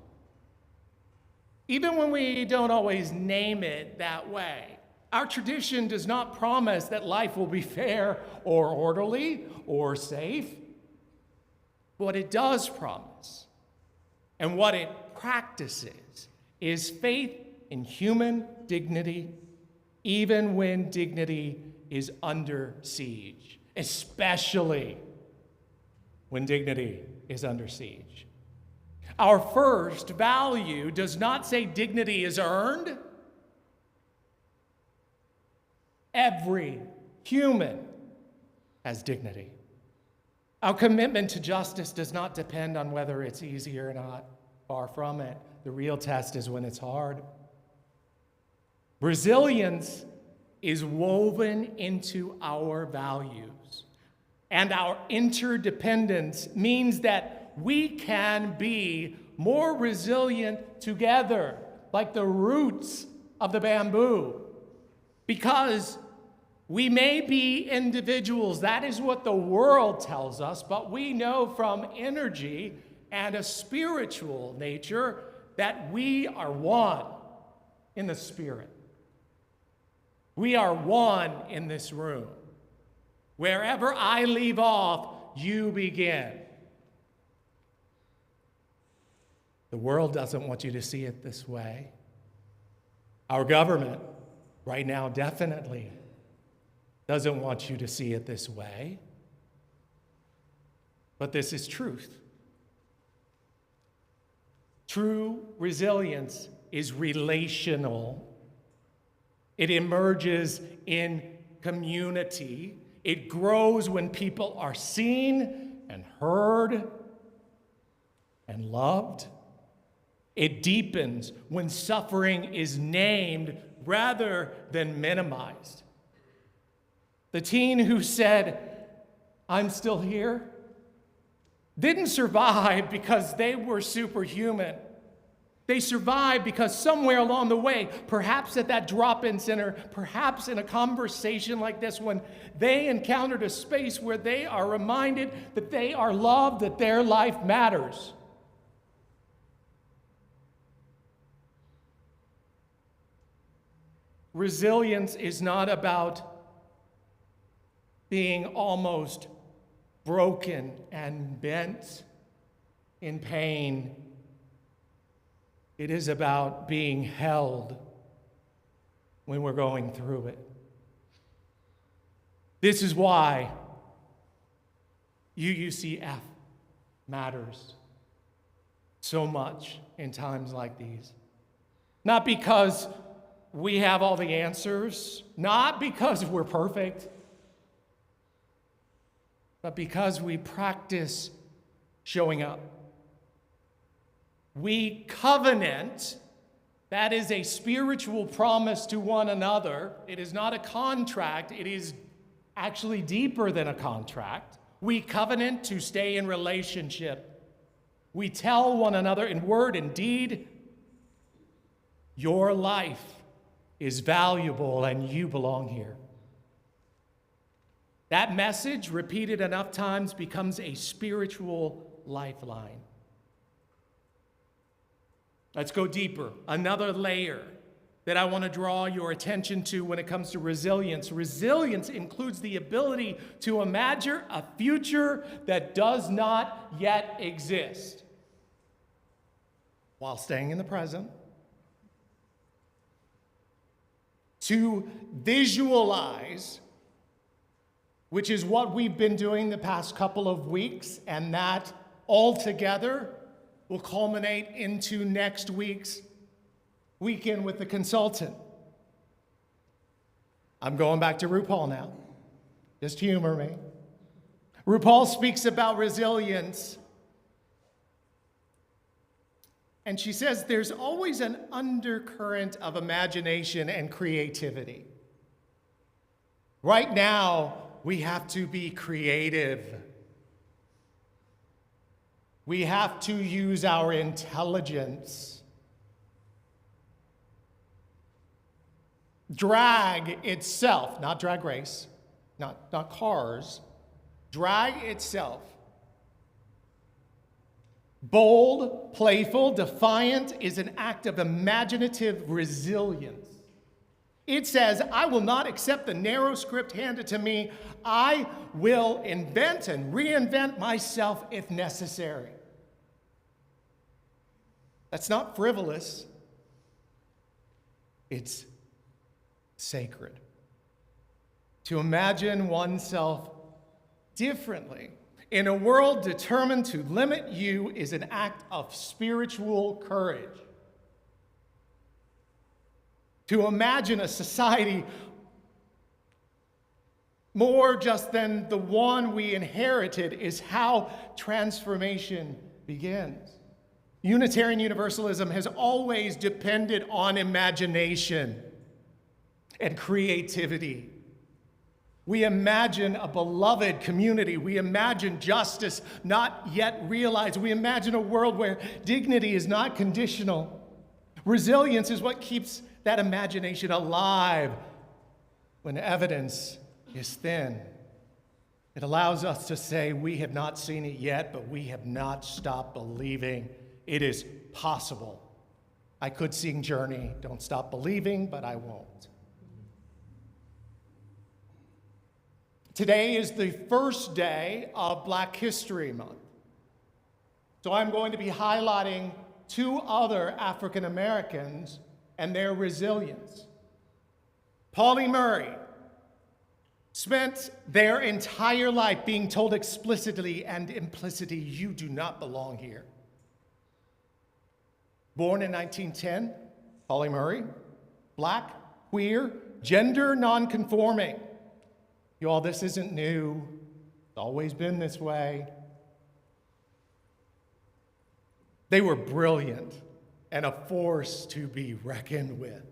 Even when we don't always name it that way, our tradition does not promise that life will be fair or orderly or safe. What it does promise, and what it practices, is faith in human dignity, even when dignity is under siege, especially when dignity is under siege. Our first value does not say dignity is earned. Every human has dignity. Our commitment to justice does not depend on whether it's easy or not. Far from it. The real test is when it's hard. Resilience is woven into our values. And our interdependence means that we can be more resilient together, like the roots of the bamboo. Because we may be individuals, that is what the world tells us, but we know from energy and a spiritual nature that we are one in the spirit. We are one in this room. Wherever I leave off, you begin. The world doesn't want you to see it this way. Our government, right now, definitely doesn't want you to see it this way. But this is truth. True resilience is relational. It emerges in community. It grows when people are seen and heard and loved. It deepens when suffering is named rather than minimized. The teen who said, "I'm still here," didn't survive because they were superhuman. They survived because somewhere along the way, perhaps at that drop-in center, perhaps in a conversation like this one, they encountered a space where they are reminded that they are loved, that their life matters. Resilience is not about being almost broken and bent in pain. It is about being held when we're going through it. This is why UUCF matters so much in times like these. Not because we have all the answers, not because we're perfect, but because we practice showing up. We covenant, that is a spiritual promise to one another. It is not a contract, it is actually deeper than a contract. We covenant to stay in relationship. We tell one another in word and deed, your life is valuable and you belong here. That message, repeated enough times, becomes a spiritual lifeline. Let's go deeper. Another layer that I want to draw your attention to when it comes to resilience. Resilience includes the ability to imagine a future that does not yet exist. while staying in the present, to visualize, which is what we've been doing the past couple of weeks, and that altogether will culminate into next week's weekend with the consultant. I'm going back to RuPaul now. Just humor me. RuPaul speaks about resilience. And she says there's always an undercurrent of imagination and creativity. Right now, we have to be creative. We have to use our intelligence. Drag itself, not drag race, not cars, drag itself. Bold, playful, defiant is an act of imaginative resilience. It says, I will not accept the narrow script handed to me. I will invent and reinvent myself if necessary. That's not frivolous. It's sacred. To imagine oneself differently in a world determined to limit you is an act of spiritual courage. To imagine a society more just than the one we inherited is how transformation begins. Unitarian Universalism has always depended on imagination and creativity. We imagine a beloved community. We imagine justice not yet realized. We imagine a world where dignity is not conditional. Resilience is what keeps that imagination alive when evidence is thin. It allows us to say, we have not seen it yet, but we have not stopped believing it is possible. I could sing Journey, Don't Stop Believing, but I won't. Today is the first day of Black History Month. So I'm going to be highlighting two other African Americans and their resilience. Pauli Murray spent their entire life being told explicitly and implicitly, you do not belong here. Born in 1910, Pauli Murray, Black, queer, gender nonconforming. You all, this isn't new. It's always been this way. They were brilliant and a force to be reckoned with.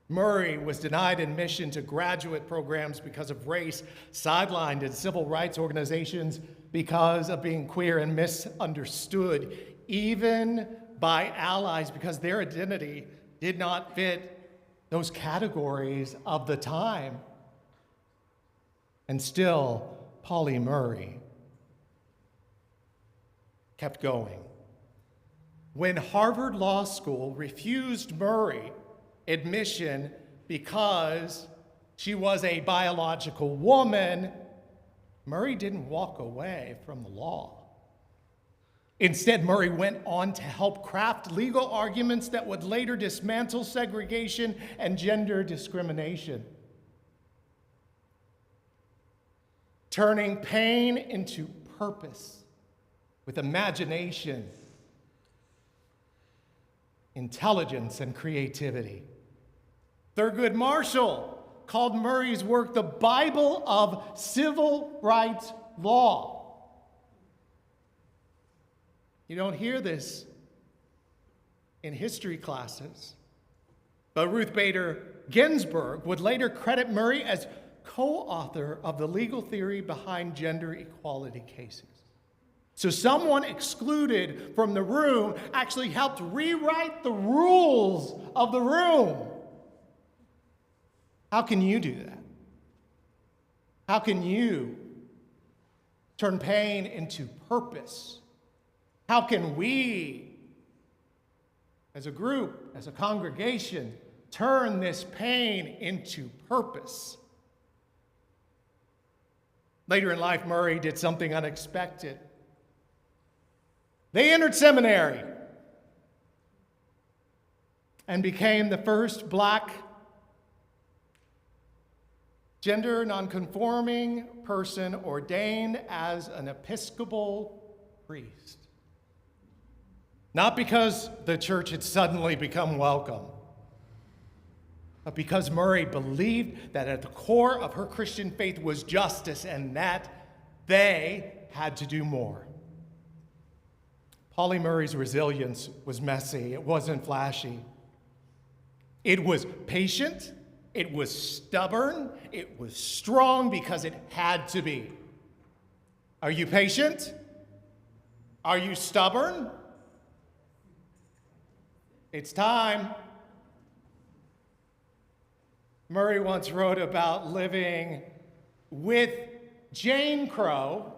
Murray was denied admission to graduate programs because of race, sidelined in civil rights organizations because of being queer, and misunderstood even by allies because their identity did not fit those categories of the time. And still, Pauli Murray kept going. When Harvard Law School refused Murray admission because she was a biological woman, Murray didn't walk away from the law. Instead, Murray went on to help craft legal arguments that would later dismantle segregation and gender discrimination, turning pain into purpose with imagination, intelligence, and creativity. Thurgood Marshall called Murray's work the Bible of civil rights law. You don't hear this in history classes, but Ruth Bader Ginsburg would later credit Murray as co-author of the legal theory behind gender equality cases. So someone excluded from the room actually helped rewrite the rules of the room. How can you do that? How can you turn pain into purpose? How can we, as a group, as a congregation, turn this pain into purpose? Later in life, Murray did something unexpected. They entered seminary. and became the first Black gender nonconforming person ordained as an Episcopal priest. Not because the church had suddenly become welcome, but because Murray believed that at the core of her Christian faith was justice and that they had to do more. Polly Murray's resilience was messy. It wasn't flashy. It was patient. It was stubborn. It was strong because it had to be. Are you patient? Are you stubborn? It's time. Murray once wrote about living with Jane Crow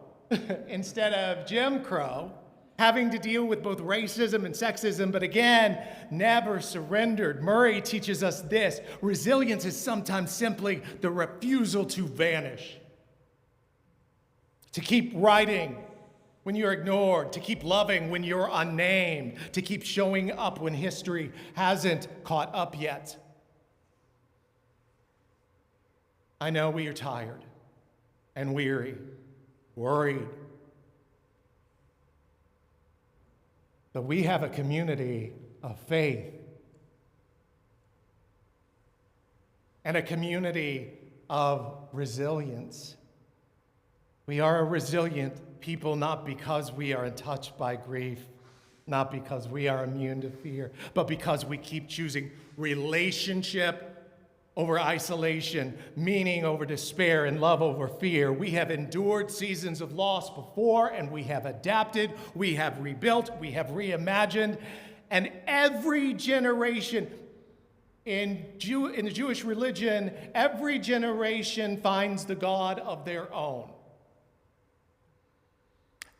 instead of Jim Crow, having to deal with both racism and sexism, but again, never surrendered. Murray teaches us this: resilience is sometimes simply the refusal to vanish, to keep writing when you're ignored, to keep loving when you're unnamed, to keep showing up when history hasn't caught up yet. I know we are tired and weary, worried. But we have a community of faith and a community of resilience. We are a resilient people not because we are untouched by grief, not because we are immune to fear, but because we keep choosing relationship over isolation, meaning over despair, and love over fear. We have endured seasons of loss before, and we have adapted, we have rebuilt, we have reimagined, and every generation in the Jewish religion, every generation finds the God of their own.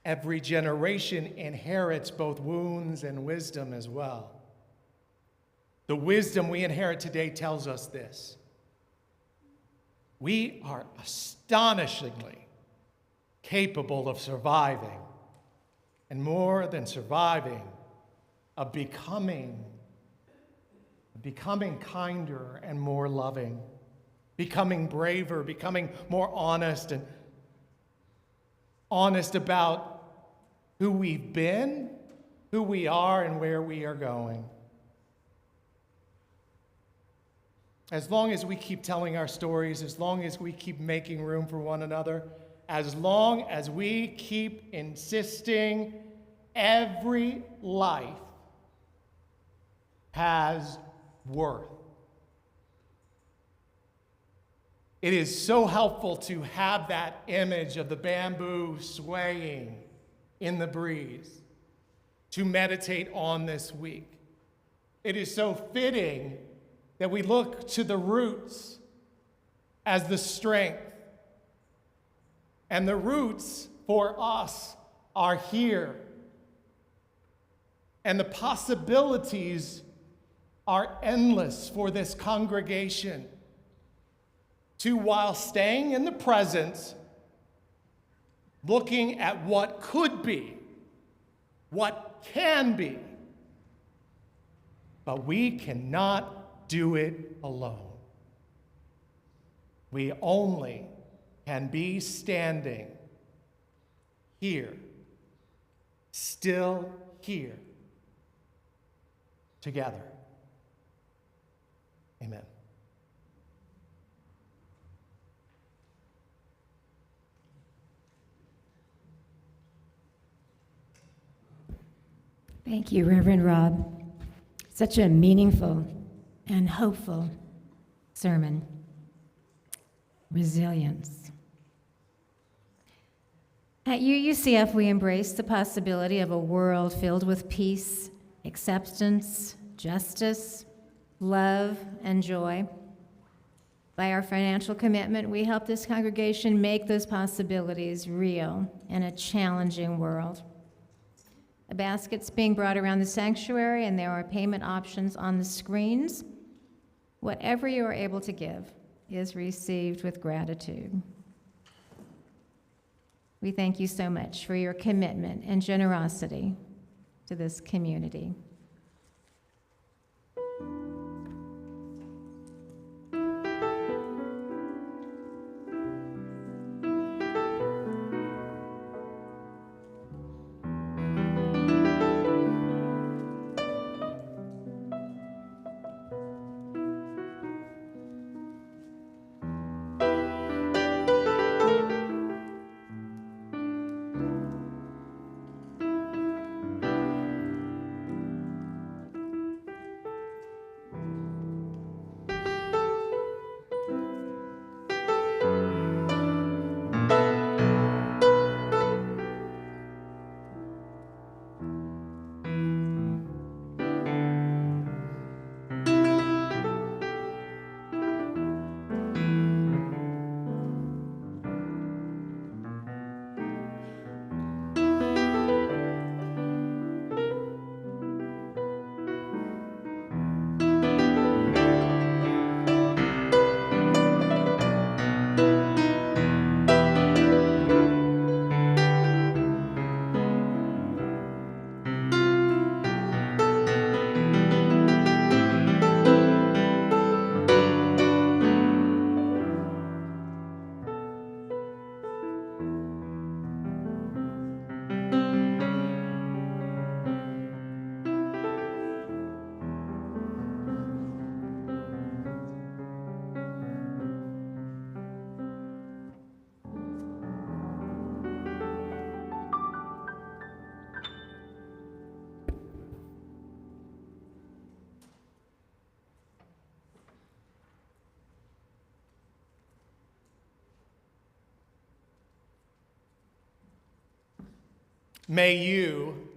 Every generation inherits both wounds and wisdom as well. The wisdom we inherit today tells us this: we are astonishingly capable of surviving, and more than surviving, of becoming kinder and more loving, becoming braver, becoming more honest about who we've been, who we are, and where we are going. As long as we keep telling our stories, as long as we keep making room for one another, as long as we keep insisting every life has worth. It is so helpful to have that image of the bamboo swaying in the breeze to meditate on this week. It is so fitting that we look to the roots as the strength. And the roots for us are here. And the possibilities are endless for this congregation to, while staying in the present, looking at what could be, what can be. But we cannot do it alone. We only can be standing here, still here, together. Amen. Thank you, Reverend Rob. Such a meaningful and hopeful sermon. Resilience. At UUCF, we embrace the possibility of a world filled with peace, acceptance, justice, love, and joy. By our financial commitment, we help this congregation make those possibilities real in a challenging world. A basket's being brought around the sanctuary, and there are payment options on the screens. Whatever you are able to give is received with gratitude. We thank you so much for your commitment and generosity to this community. May you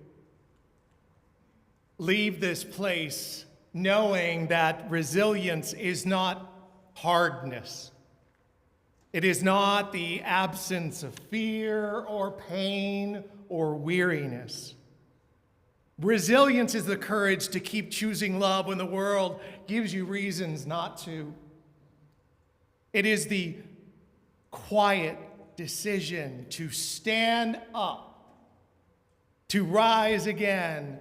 leave this place knowing that resilience is not hardness. It is not the absence of fear or pain or weariness. Resilience is the courage to keep choosing love when the world gives you reasons not to. It is the quiet decision to stand up, to rise again.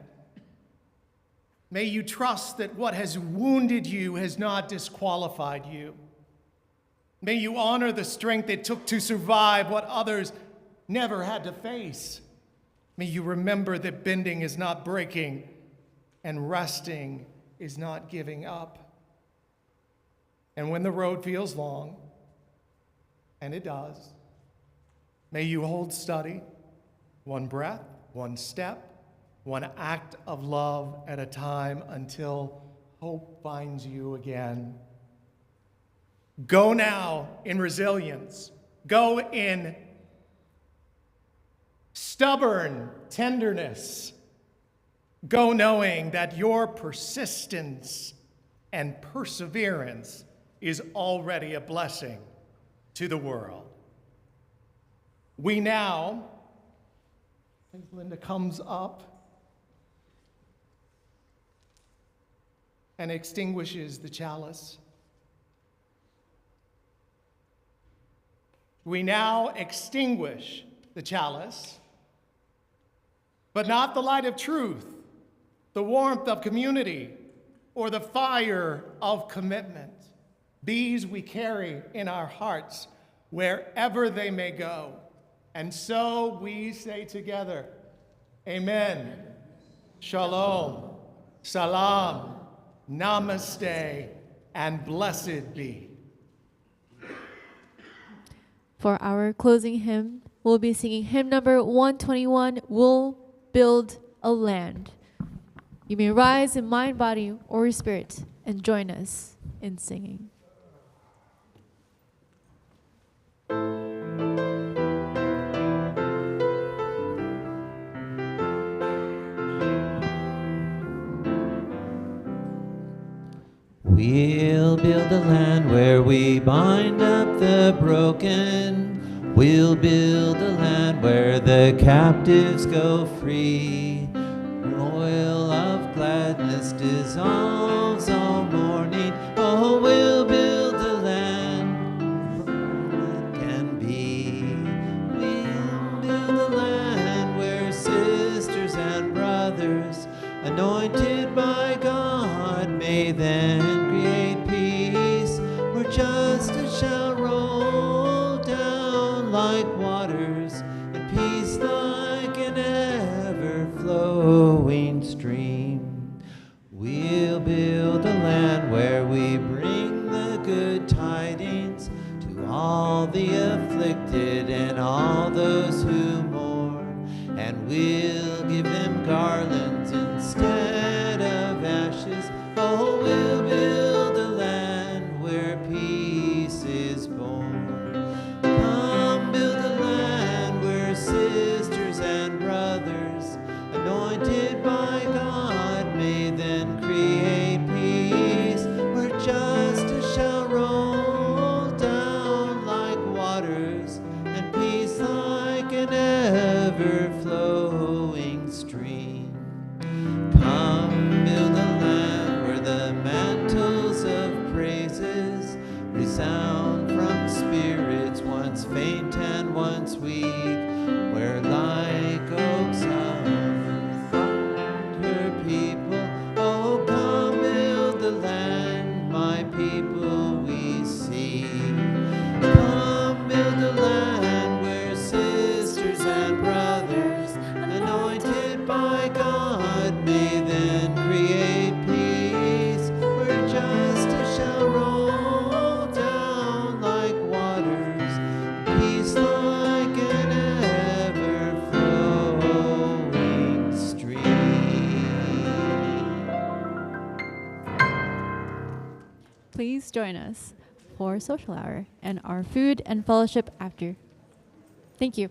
May you trust that what has wounded you has not disqualified you. May you honor the strength it took to survive what others never had to face. May you remember that bending is not breaking and resting is not giving up. And when the road feels long, and it does, may you hold steady, one breath, one step, one act of love at a time until hope finds you again. Go now in resilience. Go in stubborn tenderness. Go knowing that your persistence and perseverance is already a blessing to the world. We now, as Linda comes up and extinguishes the chalice, we now extinguish the chalice, but not the light of truth, the warmth of community, or the fire of commitment. These we carry in our hearts wherever they may go. And so we say together, Amen, Shalom, Salam, Namaste, and blessed be. For our closing hymn, we'll be singing hymn number 121, We'll Build a Land. You may rise in mind, body, or spirit and join us in singing. We'll build a land where we bind up the broken. We'll build a land where the captives go free. Oil of gladness dissolves all mourning. Oh, we'll build a land that can be. We'll build a land where sisters and brothers, anointed by God, may then create peace, where justice shall roll down like waters, and peace like an ever-flowing stream. We'll build a land where we bring the good tidings to all the afflicted and all those who mourn, and we'll give them garlands instead of ashes. Oh, we'll build a land where peace is born. Come build a land where sisters and brothers, anointed by God, may then create peace, where justice shall roll down like waters, and peace like an ever-flowing stream. Come build a land where the mantles of praises resound from spirits once faint and once weak, where like oaks of her people. Oh, come build the land, my people we seek. Come build a land where sisters and brothers, anointed by God, may then create peace, where justice shall roll down like waters, peace like an ever-flowing stream. Please join us for social hour and our food and fellowship after. Thank you.